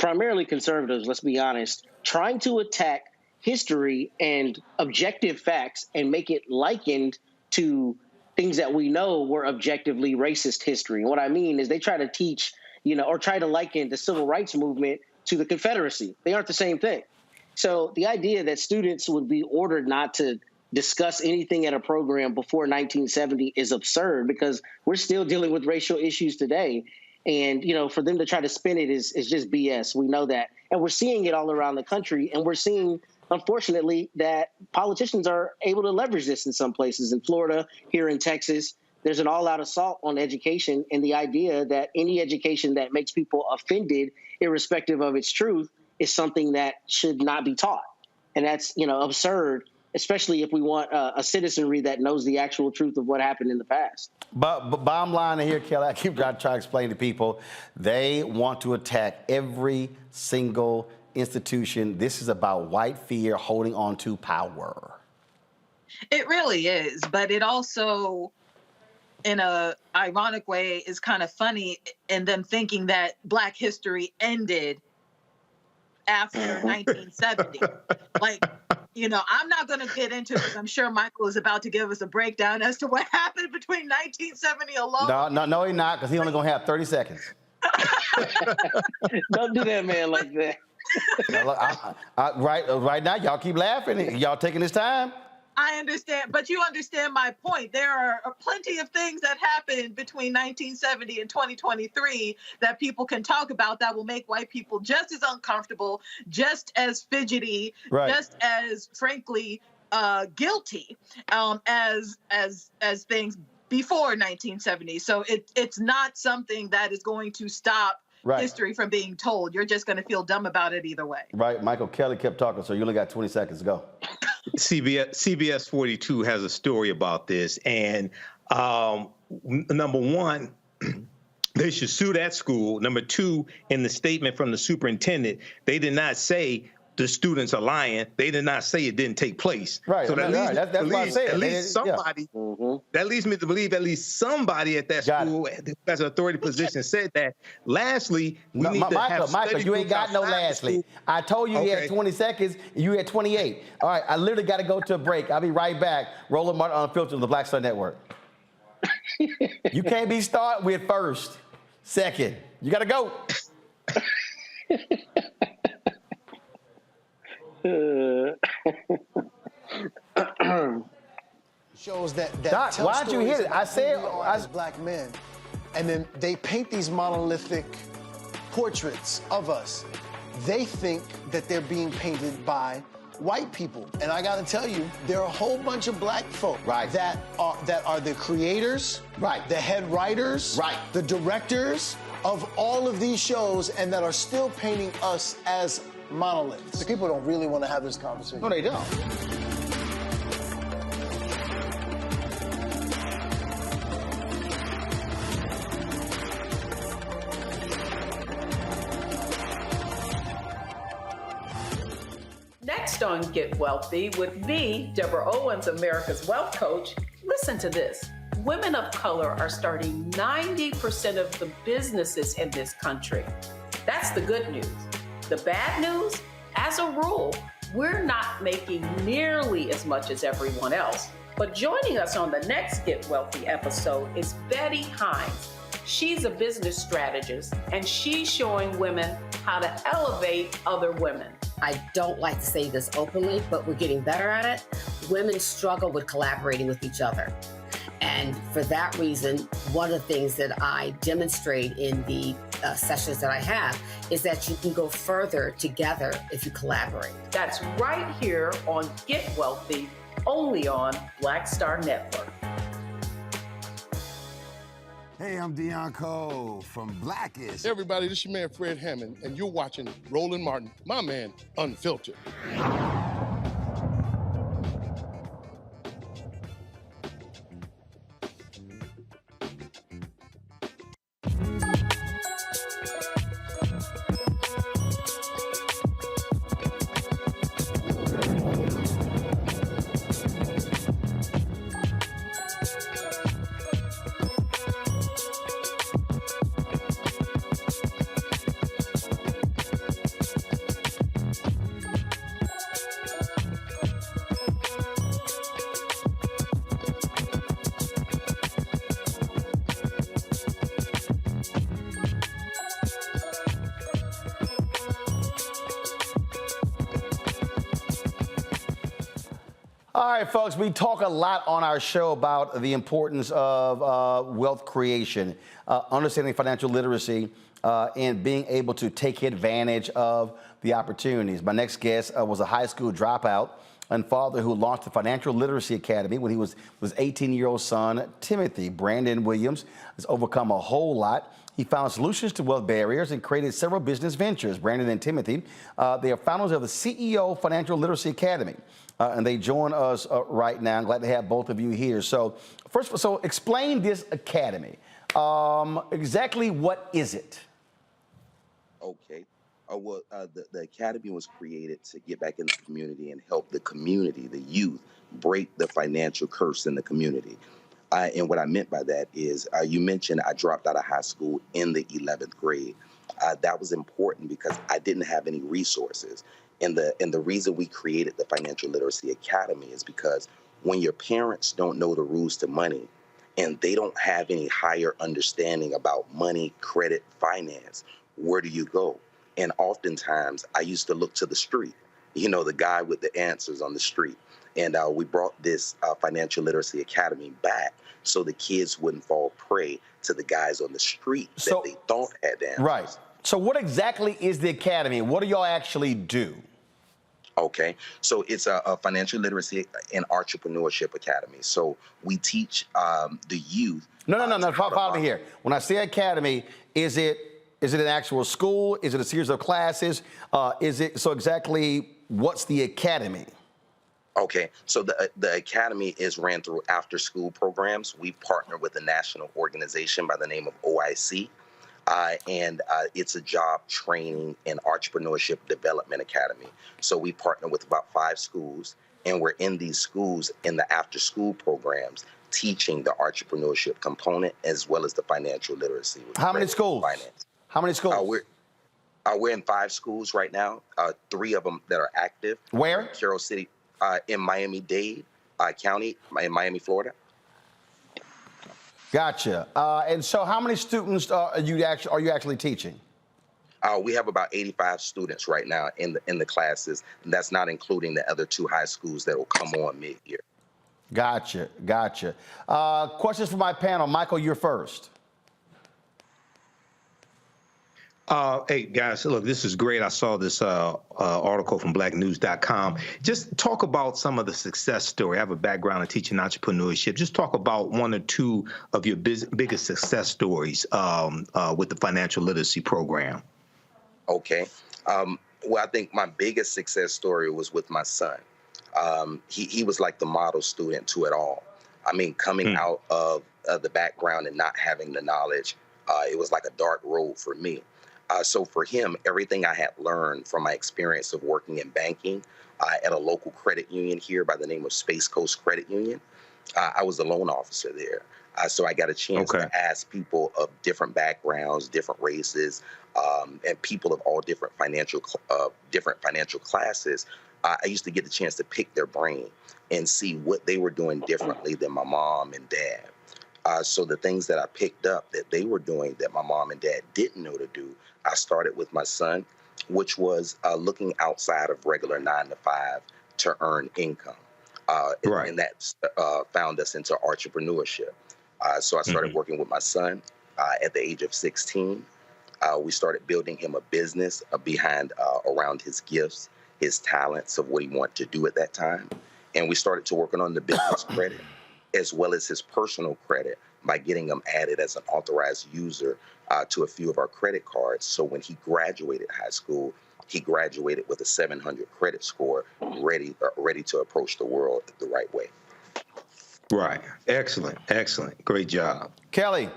primarily conservatives, let's be honest, trying to attack history and objective facts and make it likened to things that we know were objectively racist history. And what I mean is they try to teach, you know, or try to liken the civil rights movement to the Confederacy. They aren't the same thing. So the idea that students would be ordered not to discuss anything at a program before 1970 is absurd, because we're still dealing with racial issues today. And, you know, for them to try to spin it is just BS. We know that. And we're seeing it all around the country. And we're seeing, unfortunately, that politicians are able to leverage this in some places. In Florida, here in Texas, there's an all-out assault on education, and the idea that any education that makes people offended, irrespective of its truth, is something that should not be taught. And that's, you know, absurd, especially if we want a citizenry that knows the actual truth of what happened in the past. But bottom line here, Kelly, I keep trying to explain to people, they want to attack every single institution. This is about white fear holding on to power. It really is, but it also, in a ironic way, is kind of funny in them thinking that Black history ended after 1970. Like, you know, I'm not going to get into it because I'm sure Michael is about to give us a breakdown as to what happened between 1970 alone. No, he's not, because he's only going to have 30 seconds. Don't do that, man, like that. Right now, y'all keep laughing. Y'all taking this time. I understand, but you understand my point. There are plenty of things that happened between 1970 and 2023 that people can talk about that will make white people just as uncomfortable, just as fidgety, right, just as, frankly, guilty as things before 1970. So it's not something that is going to stop history from being told. You're just going to feel dumb about it either way. Right. Michael Kelly kept talking, so you only got 20 seconds to go. CBS 42 has a story about this, and number one, they should sue that school. Number two, in the statement from the superintendent, they did not say the students are lying. They did not say it didn't take place. Right. So that's what I said. At least somebody, that leads me to believe at least somebody at that school as an authority position said that. Lastly, we need to have Michael, you ain't got no lastly. I told you you had 20 seconds, and you had 28. All right, I literally got to go to a break. I'll be right back. Roland Martin Unfiltered on the Black Star Network. You can't be started with first, second. You got to go. Shows that Doc, tell why'd you hit it? I said as black men, and then they paint these monolithic portraits of us. They think that they're being painted by white people, and I got to tell you, there are a whole bunch of black folk that are the creators, the head writers, the directors of all of these shows, and that are still painting us as monoliths. The people don't really want to have this conversation. No, they don't. Next on Get Wealthy with me, Deborah Owens, America's Wealth Coach. Listen to this. Women of color are starting 90% of the businesses in this country. That's the good news. The bad news, as a rule, we're not making nearly as much as everyone else. But joining us on the next Get Wealthy episode is Betty Hines. She's a business strategist, and she's showing women how to elevate other women. I don't like to say this openly, but we're getting better at it. Women struggle with collaborating with each other. And for that reason, one of the things that I demonstrate in the sessions that I have is that you can go further together if you collaborate. That's right here on Get Wealthy, only on Black Star Network. Hey, I'm Deion Cole from Blackish. Hey everybody, this is your man Fred Hammond, and you're watching Roland Martin, my man, Unfiltered. All right, folks, we talk a lot on our show about the importance of wealth creation, understanding financial literacy, and being able to take advantage of the opportunities. My next guest was a high school dropout and father who launched the Financial Literacy Academy when he was 18-year-old son, Timothy. Brandon Williams has overcome a whole lot. He found solutions to wealth barriers and created several business ventures. Brandon and Timothy, they are founders of the CEO Financial Literacy Academy. And they join us right now. I'm glad to have both of you here. So first, so explain this academy. Exactly what is it? Okay. The academy was created to get back in the community and help the community, the youth, break the financial curse in the community. And what I meant by that is, you mentioned I dropped out of high school in the 11th grade. That was important because I didn't have any resources. And the reason we created the Financial Literacy Academy is because when your parents don't know the rules to money and they don't have any higher understanding about money, credit, finance, where do you go? And oftentimes I used to look to the street, the guy with the answers on the street. And we brought this Financial Literacy Academy back so the kids wouldn't fall prey to the guys on the street that they thought had the answers. Right. So what exactly is the academy? What do y'all actually do? Okay, so it's a financial literacy and entrepreneurship academy. So we teach the youth. No. Follow me here. When I say academy, is it an actual school? Is it a series of classes? Exactly what's the academy? Okay, so the academy is ran through after-school programs. We partner with a national organization by the name of OIC. And it's a job training and entrepreneurship development academy. So we partner with about 5 schools, and we're in these schools in the after-school programs teaching the entrepreneurship component as well as the financial literacy. How many schools? Finance. How many schools? We're in 5 schools right now, 3 of them that are active. Where? Carroll City, in Miami-Dade County, in Miami, Florida. Gotcha. And so how many students are you actually teaching? We have about 85 students right now in the classes. And that's not including the other 2 high schools that will come on mid-year. Gotcha. Questions for my panel. Michael, you're first. Hey, guys, look, this is great. I saw this article from blacknews.com. Just talk about some of the success story. I have a background in teaching entrepreneurship. Just talk about 1 or 2 of your biggest success stories with the financial literacy program. Okay. Well, I think my biggest success story was with my son. He was like the model student to it all. I mean, coming out of the background and not having the knowledge, it was like a dark road for me. So for him, everything I had learned from my experience of working in banking at a local credit union here by the name of Space Coast Credit Union, I was a loan officer there. So I got a chance to ask people of different backgrounds, different races, and people of all different financial classes I used to get the chance to pick their brain and see what they were doing differently than my mom and dad. So the things that I picked up that they were doing that my mom and dad didn't know to do, I started with my son, which was looking outside of regular 9 to 5 to earn income. And that found us into entrepreneurship. So I started working with my son at the age of 16. We started building him a business around his gifts, his talents of what he wanted to do at that time. And we started to working on the business credit as well as his personal credit by getting him added as an authorized user to a few of our credit cards. So when he graduated high school, he graduated with a 700 credit score, ready to approach the world the right way. Right. Excellent. Excellent. Great job. Kelly.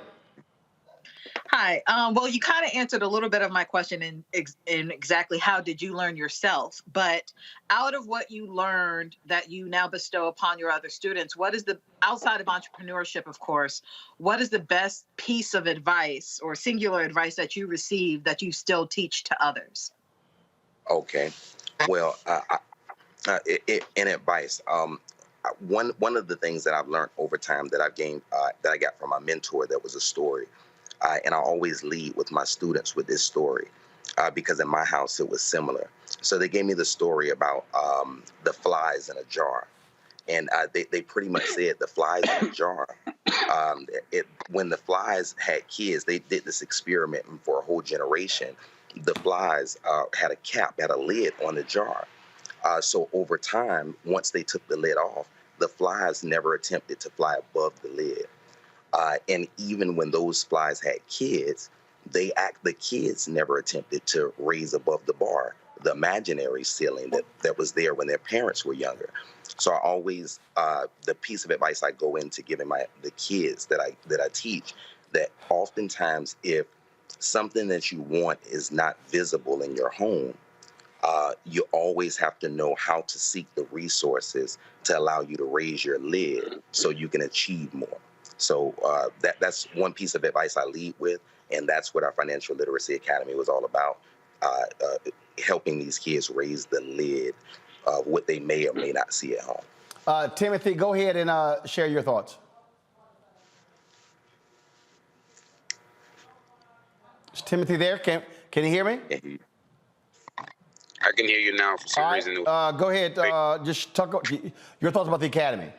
Hi. Well, you kind of answered a little bit of my question in exactly how did you learn yourself, but out of what you learned that you now bestow upon your other students, what is outside of entrepreneurship, of course, what is the best piece of advice or singular advice that you received that you still teach to others? Okay. Well, in advice, one of the things that I've learned over time that I've gained, that I got from my mentor, that was a story. And I always lead with my students with this story because in my house it was similar. So they gave me the story about the flies in a jar. And they pretty much said the flies in a jar. When the flies had kids, they did this experiment for a whole generation. The flies had a lid on the jar. So over time, once they took the lid off, the flies never attempted to fly above the lid. And even when those flies had kids, the kids never attempted to raise above the bar, the imaginary ceiling that was there when their parents were younger. So I always, the piece of advice I go into giving the kids that I teach, that oftentimes if something that you want is not visible in your home, you always have to know how to seek the resources to allow you to raise your lid so you can achieve more. So that's one piece of advice I lead with, and that's what our Financial Literacy Academy was all about, helping these kids raise the lid of what they may or may not see at home. Timothy, go ahead and share your thoughts. Is Timothy there? Can you hear me? I can hear you now for some reason. Go ahead. Just talk your thoughts about the academy.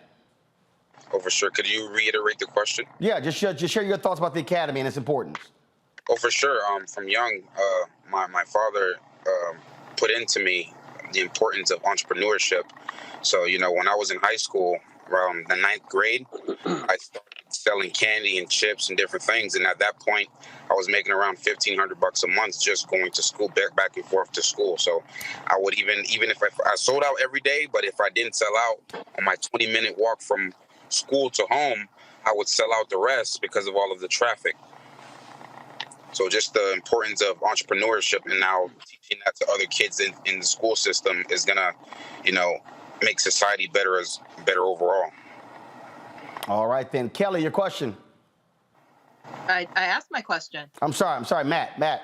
Oh, for sure. Could you reiterate the question? Yeah, just share your thoughts about the academy and its importance. Oh, for sure. From young, my father put into me the importance of entrepreneurship. So, when I was in high school, around the 9th grade, I started selling candy and chips and different things. And at that point, I was making around $1,500 a month just going to school, back and forth to school. So I would even if I sold out every day, but if I didn't sell out on my 20-minute walk from school to home, I would sell out the rest because of all of the traffic. So just the importance of entrepreneurship, and now teaching that to other kids in the school system is gonna, make society better overall. All right then, Kelly, your question. I asked my question. I'm sorry, Matt.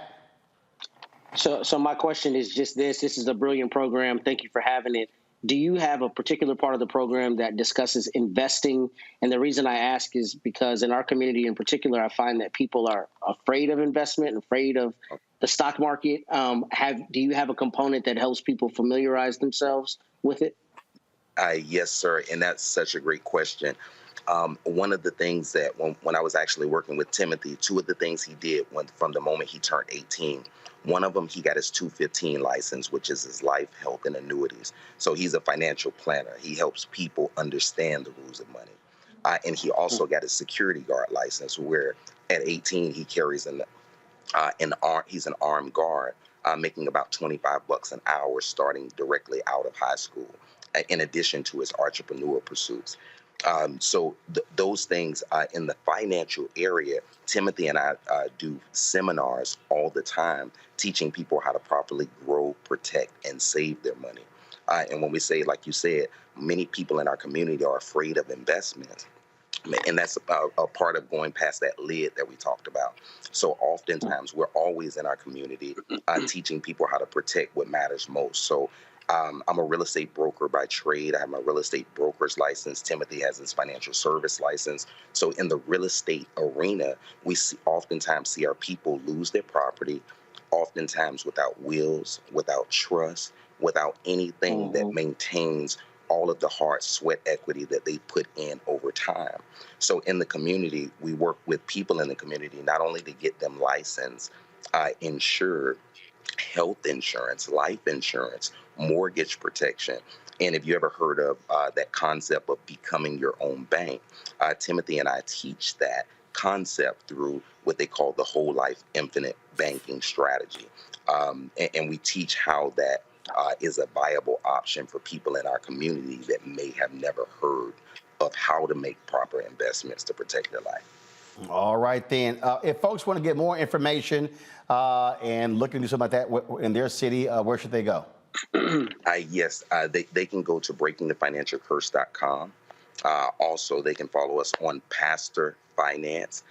So my question is just this. This is a brilliant program. Thank you for having it. Do you have a particular part of the program that discusses investing? And the reason I ask is because in our community in particular, I find that people are afraid of investment, afraid of the stock market. Do you have a component that helps people familiarize themselves with it? Yes, sir. And that's such a great question. One of the things that when I was actually working with Timothy, two of the things he did from the moment he turned 18, one of them, he got his 215 license, which is his life, health, and annuities. So he's a financial planner. He helps people understand the rules of money. And he also got his security guard license, where at 18, he carries he's an armed guard, making about $25 an hour starting directly out of high school, in addition to his entrepreneur pursuits. So those things in the financial area, Timothy and I do seminars all the time, teaching people how to properly grow, protect, and save their money. And when we say, like you said, many people in our community are afraid of investments. And that's a part of going past that lid that we talked about. So oftentimes we're always in our community teaching people how to protect what matters most. So I'm a real estate broker by trade. I have my real estate broker's license. Timothy has his financial service license. So in the real estate arena, we oftentimes see our people lose their property, oftentimes without wills, without trust, without anything that maintains all of the hard sweat equity that they put in over time. So in the community, we work with people in the community, not only to get them licensed, insured, health insurance, life insurance, mortgage protection. And if you ever heard of that concept of becoming your own bank, Timothy and I teach that concept through what they call the whole life infinite banking strategy. And we teach how that is a viable option for people in our community that may have never heard of how to make proper investments to protect their life. All right, then. If folks want to get more information and look into something like that in their city, where should they go? Yes, they can go to breakingthefinancialcurse.com. Also, they can follow us on Pastor Finance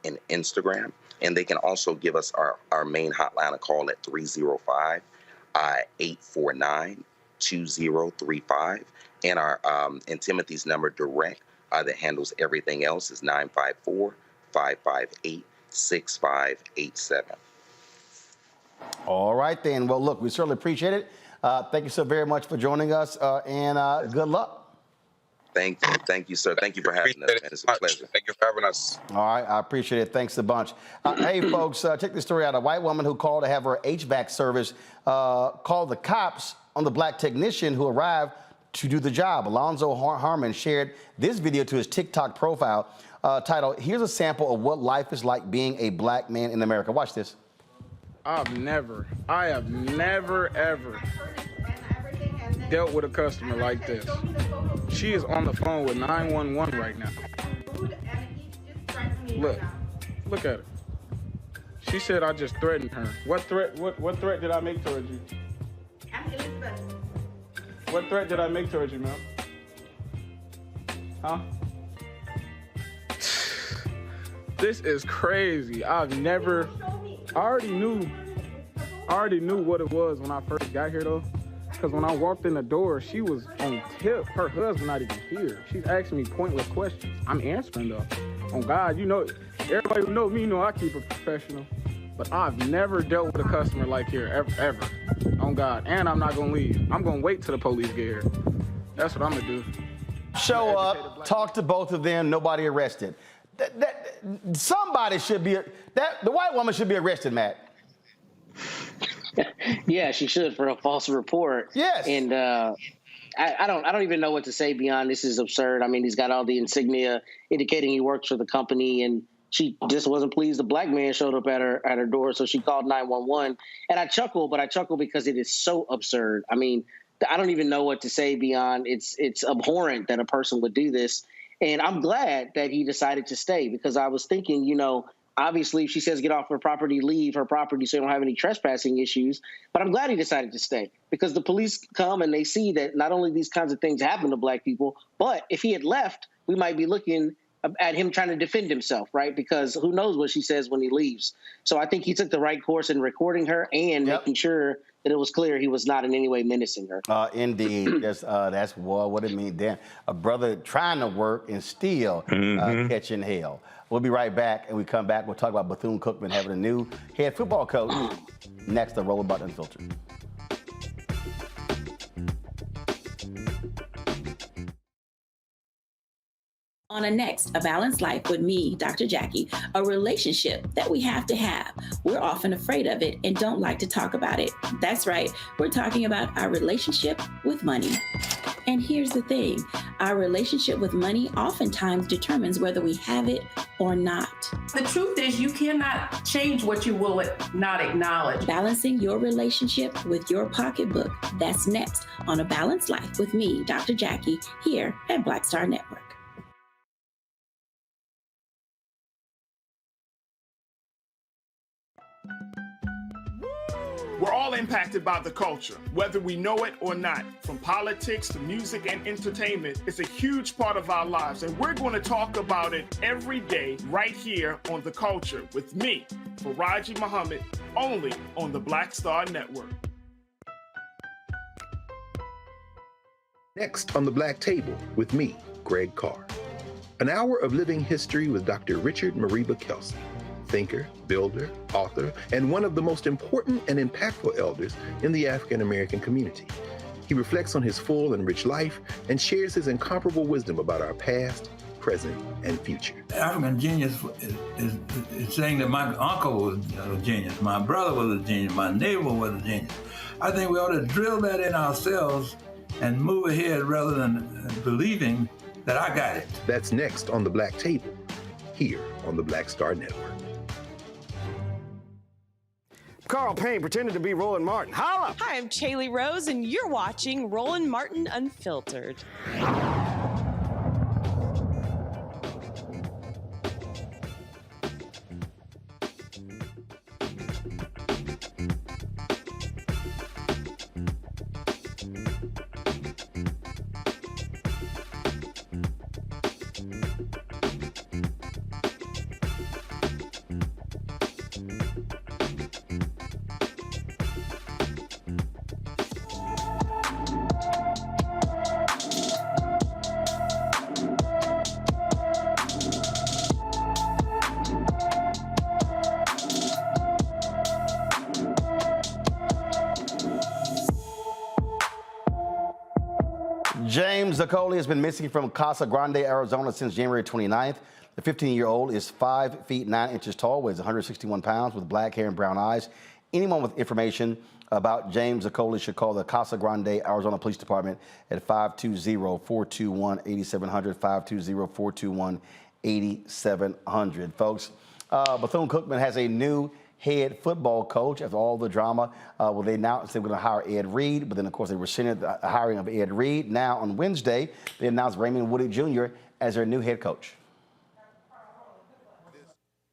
in Instagram. And they can also give us our main hotline a call at 305-849-2035. And and Timothy's number direct that handles everything else is 954-558-6587. All right, then. Well, look, we certainly appreciate it. Thank you so very much for joining us, and good luck. Thank you, sir. Thank you for having us, man. It's a pleasure. Thank you for having us. All right, I appreciate it. Thanks a bunch. Hey, folks, check this story out. A white woman who called to have her HVAC service called the cops on the black technician who arrived to do the job. Alonzo Harmon shared this video to his TikTok profile titled, "Here's a sample of what life is like being a black man in America." Watch this. I have never, ever dealt with a customer like this. She is on the phone with 911 right now. Look at her. She said I just threatened her. What threat did I make towards you? What threat did I make towards you, ma'am? Huh? This is crazy. I already knew what it was when I first got here, though. Because when I walked in the door, she was on tip. Her husband not even here. She's asking me pointless questions. I'm answering, though. On God, everybody who know me know I keep it professional. But I've never dealt with a customer like here, ever. On God. And I'm not going to leave. I'm going to wait till the police get here. That's what I'm going to do. Show up, talk to both of them, nobody arrested. Somebody should be, the white woman should be arrested, Matt. Yeah, she should for a false report. Yes. And I don't even know what to say beyond this is absurd. I mean, he's got all the insignia indicating he works for the company, and she just wasn't pleased. The black man showed up at her door, so she called 911. And I chuckle because it is so absurd. I mean, I don't even know what to say beyond it's abhorrent that a person would do this. And I'm glad that he decided to stay, because I was thinking, obviously, if she says get off her property, leave her property so you don't have any trespassing issues. But I'm glad he decided to stay, because the police come and they see that not only these kinds of things happen to black people, but if he had left, we might be looking at him trying to defend himself, right? Because who knows what she says when he leaves. So I think he took the right course in recording her and making sure that it was clear he was not in any way menacing her. Indeed. That's what it means. Damn, a brother trying to work and still catching hell. We'll be right back, and we come back, we'll talk about Bethune-Cookman having a new head football coach. Next, the Roland Martin Unfiltered. On a next, A Balanced Life with me, Dr. Jackie, a relationship that we have to have. We're often afraid of it and don't like to talk about it. That's right, we're talking about our relationship with money. And here's the thing, our relationship with money oftentimes determines whether we have it or not. The truth is you cannot change what you will not acknowledge. Balancing your relationship with your pocketbook. That's next on A Balanced Life with me, Dr. Jackie, here at Black Star Network. We're all impacted by the culture, whether we know it or not. From politics to music and entertainment, it's a huge part of our lives, and we're going to talk about it every day right here on The Culture with me, Faraji Muhammad, only on the Black Star Network. Next on the Black Table with me, Greg Carr. An hour of living history with Dr. Richard Mariba Kelsey, thinker, builder, author, and one of the most important and impactful elders in the African American community. He reflects on his full and rich life and shares his incomparable wisdom about our past, present, and future. African genius is saying that my uncle was a genius, my brother was a genius, my neighbor was a genius. I think we ought to drill that in ourselves and move ahead rather than believing that I got it. That's next on the Black Table, here on the Black Star Network. Carl Payne pretended to be Roland Martin. Holla! Hi, I'm Chaley Rose, and you're watching Roland Martin Unfiltered. James Zaccoli has been missing from Casa Grande, Arizona since January 29th. The 15-year-old is 5 feet 9 inches tall, weighs 161 pounds, with black hair and brown eyes. Anyone with information about James Zaccoli should call the Casa Grande, Arizona Police Department at 520-421-8700, 520-421-8700. Folks, Bethune-Cookman has a new head football coach after all the drama. They announced they were going to hire Ed Reed, but then, of course, they rescinded the hiring of Ed Reed. Now, on Wednesday, they announced Raymond Woody Jr. as their new head coach.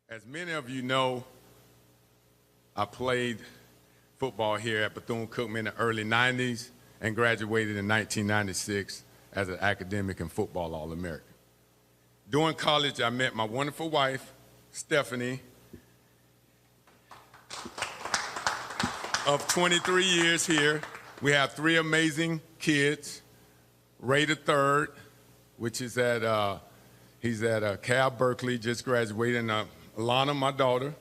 As many of you know, I played football here at Bethune-Cookman in the early 90s and graduated in 1996 as an academic and football All-American. During college, I met my wonderful wife, Stephanie, of 23 years here. We have 3 amazing kids. Ray the third, which is he's at Cal Berkeley, just graduated. And Alana, my daughter,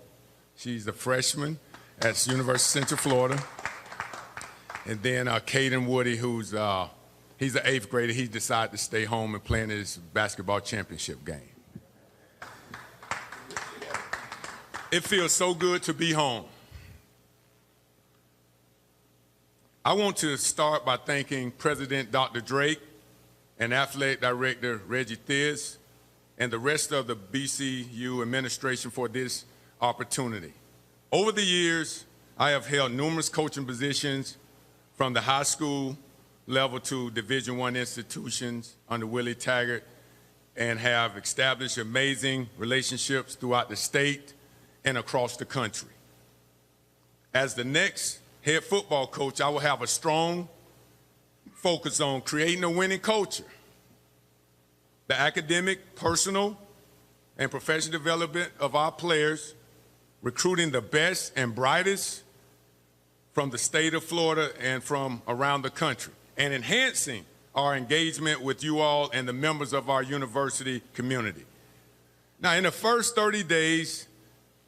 she's a freshman at University of Central Florida. And then Caden Woody, he's an 8th grader. He decided to stay home and play in his basketball championship game. It feels so good to be home. I want to start by thanking President Dr. Drake and Athletic Director Reggie Thiz and the rest of the BCU administration for this opportunity. Over the years, I have held numerous coaching positions from the high school level to Division I institutions under Willie Taggart and have established amazing relationships throughout the state and across the country. As the next head football coach, I will have a strong focus on creating a winning culture, the academic, personal, and professional development of our players, recruiting the best and brightest from the state of Florida and from around the country, and enhancing our engagement with you all and the members of our university community. Now, in the first 30 days,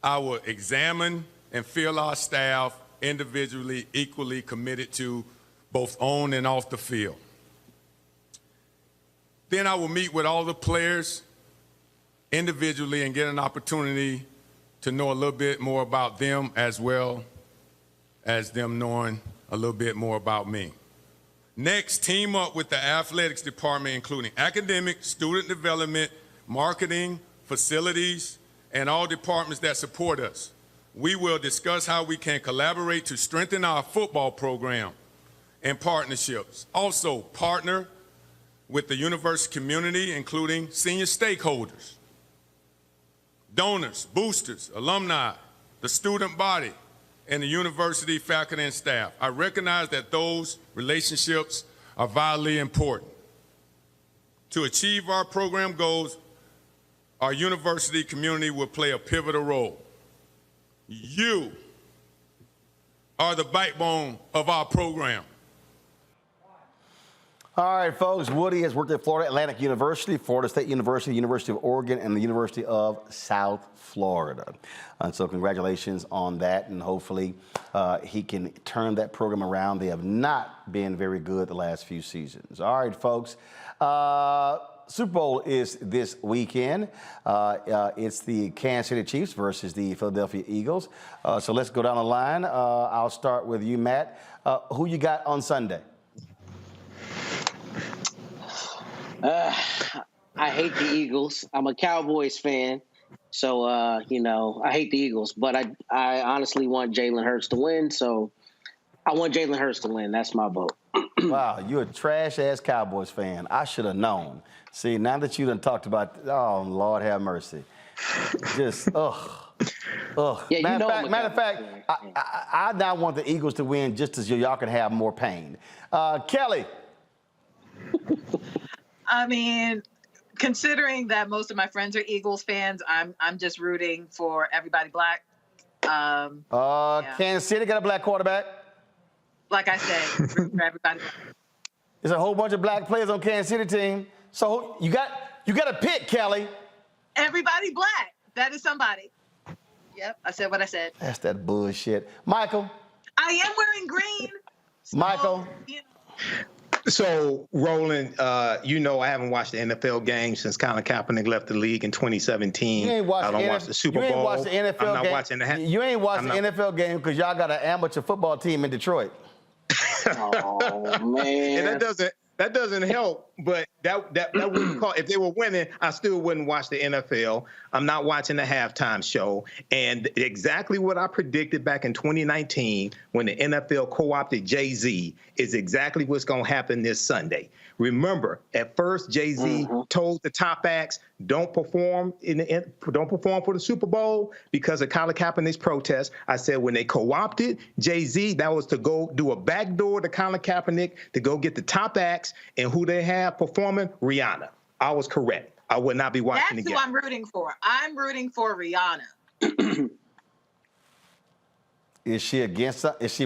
I will examine and feel our staff individually equally committed to both on and off the field. Then I will meet with all the players individually and get an opportunity to know a little bit more about them as well as them knowing a little bit more about me. Next, team up with the athletics department, including academic, student development, marketing, facilities, and all departments that support us. We will discuss how we can collaborate to strengthen our football program and partnerships. Also, partner with the university community, including senior stakeholders, donors, boosters, alumni, the student body, and the university faculty and staff. I recognize that those relationships are vitally important. To achieve our program goals, our university community will play a pivotal role. You are the backbone of our program. All right, folks. Woody has worked at Florida Atlantic University, Florida State University, University of Oregon, and the University of South Florida. And so congratulations on that, and hopefully he can turn that program around. They have not been very good the last few seasons. All right, folks. Super Bowl is this weekend. It's the Kansas City Chiefs versus the Philadelphia Eagles. So let's go down the line. I'll start with you, Matt. Who you got on Sunday? I hate the Eagles. I'm a Cowboys fan, so I hate the Eagles. But I honestly want Jalen Hurts to win, so I want Jalen Hurts to win. That's my vote. Wow, you're a trash-ass Cowboys fan. I should have known. See, now that you done talked about, oh, Lord have mercy. Just, ugh. Yeah, matter of fact, I now want the Eagles to win just as y'all can have more pain. Kelly. I mean, considering that most of my friends are Eagles fans, I'm just rooting for everybody black. Kansas City got a black quarterback. Like I said, rooting for everybody black. There's a whole bunch of black players on Kansas City team. So you got to pick, Kelly. Everybody black. That is somebody. Yep, I said what I said. That's that bullshit. Michael. I am wearing green. So, Michael. So, Roland, I haven't watched the NFL game since Colin Kaepernick left the league in 2017. You ain't watched I don't watch the Super Bowl. You ain't watched the NFL game. I'm not watching the You ain't watched the NFL game because y'all got an amateur football team in Detroit. Oh, man. And that doesn't help, but that wouldn't call. If they were winning, I still wouldn't watch the NFL. I'm not watching the halftime show. And exactly what I predicted back in 2019 when the NFL co-opted Jay-Z is exactly what's going to happen this Sunday. Remember, at first Jay-Z told the top acts, don't perform for the Super Bowl because of Colin Kaepernick's protest. I said when they co-opted Jay-Z, that was to go do a backdoor to Colin Kaepernick to go get the top acts, and who they have performing? Rihanna. I was correct. I would not be watching the game. That's who I'm rooting for. I'm rooting for Rihanna. Is she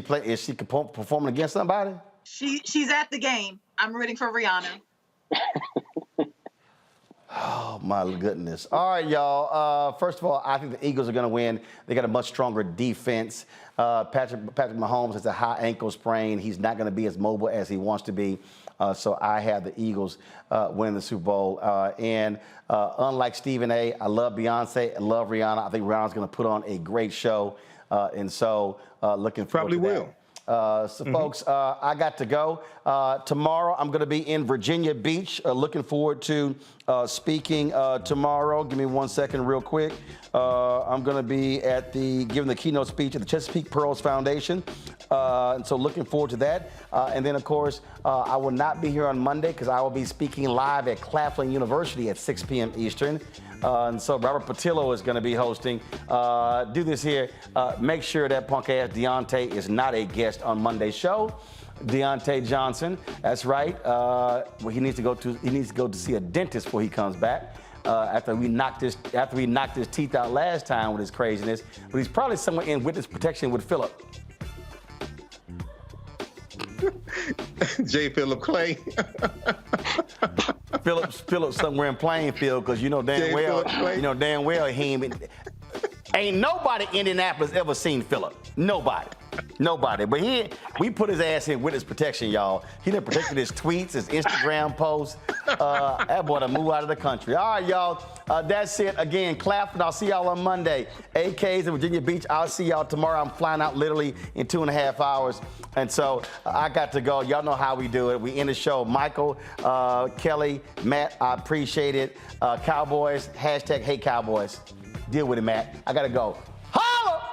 performing against somebody? She's at the game. I'm rooting for Rihanna. Oh, my goodness. All right, y'all. First of all, I think the Eagles are going to win. They got a much stronger defense. Patrick Mahomes has a high ankle sprain. He's not going to be as mobile as he wants to be. So I have the Eagles winning the Super Bowl. And unlike Stephen A., I love Beyonce. I love Rihanna. I think Rihanna's going to put on a great show. And so looking forward to that. Probably will. Folks, I got to go. Tomorrow, I'm going to be in Virginia Beach. Looking forward to speaking tomorrow. Give me 1 second real quick. I'm going to be giving the keynote speech at the Chesapeake Pearls Foundation. And so looking forward to that. And then, of course, I will not be here on Monday because I will be speaking live at Claflin University at 6 p.m. Eastern. And so Robert Patillo is going to be hosting. Do this here. Make sure that punk-ass Deontay is not a guest on Monday's show. Deontay Johnson, that's right. He needs to go to see a dentist before he comes back. After we knocked his teeth out last time with his craziness. But he's probably somewhere in witness protection with Philip. J. Philip Clay. Philip somewhere in Plainfield, because you know damn well he ain't nobody in Indianapolis ever seen Philip. Nobody. But we put his ass in witness protection, y'all. He done protected his tweets, his Instagram posts. That boy to move out of the country. All right, y'all. That's it. Again, Claflin, I'll see y'all on Monday. AK's in Virginia Beach. I'll see y'all tomorrow. I'm flying out literally in 2.5 hours. And so I got to go. Y'all know how we do it. We end the show. Michael, Kelly, Matt, I appreciate it. Cowboys, hashtag hate Cowboys. Deal with it, Matt. I got to go. Holla!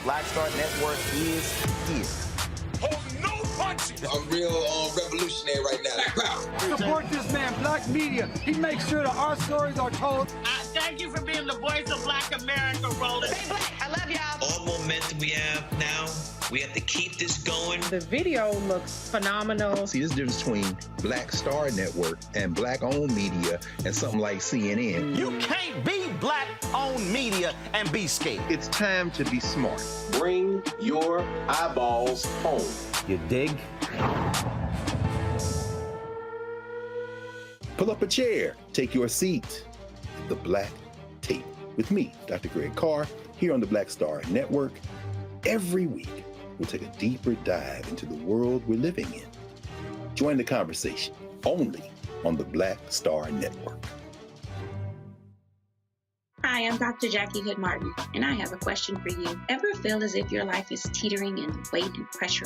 Black Star Network is here. Hold no punches. I'm real revolutionary right now. Support this man, Black Media. He makes sure that our stories are told. Thank you for being the voice of Black America, Roland. Stay black. I love y'all. All momentum we have now, we have to keep this going. The video looks phenomenal. See, this difference between Black Star Network and Black-owned media and something like CNN. You can't be Black-owned media and be scared. It's time to be smart. Bring your eyeballs home. You dig? Pull up a chair. Take your seat. The Black Tape with me, Dr. Greg Carr, here on the Black Star Network. Every week, we'll take a deeper dive into the world we're living in. Join the conversation only on the Black Star Network. Hi, I'm Dr. Jackie Hood Martin, and I have a question for you. Ever feel as if your life is teetering and weight and pressure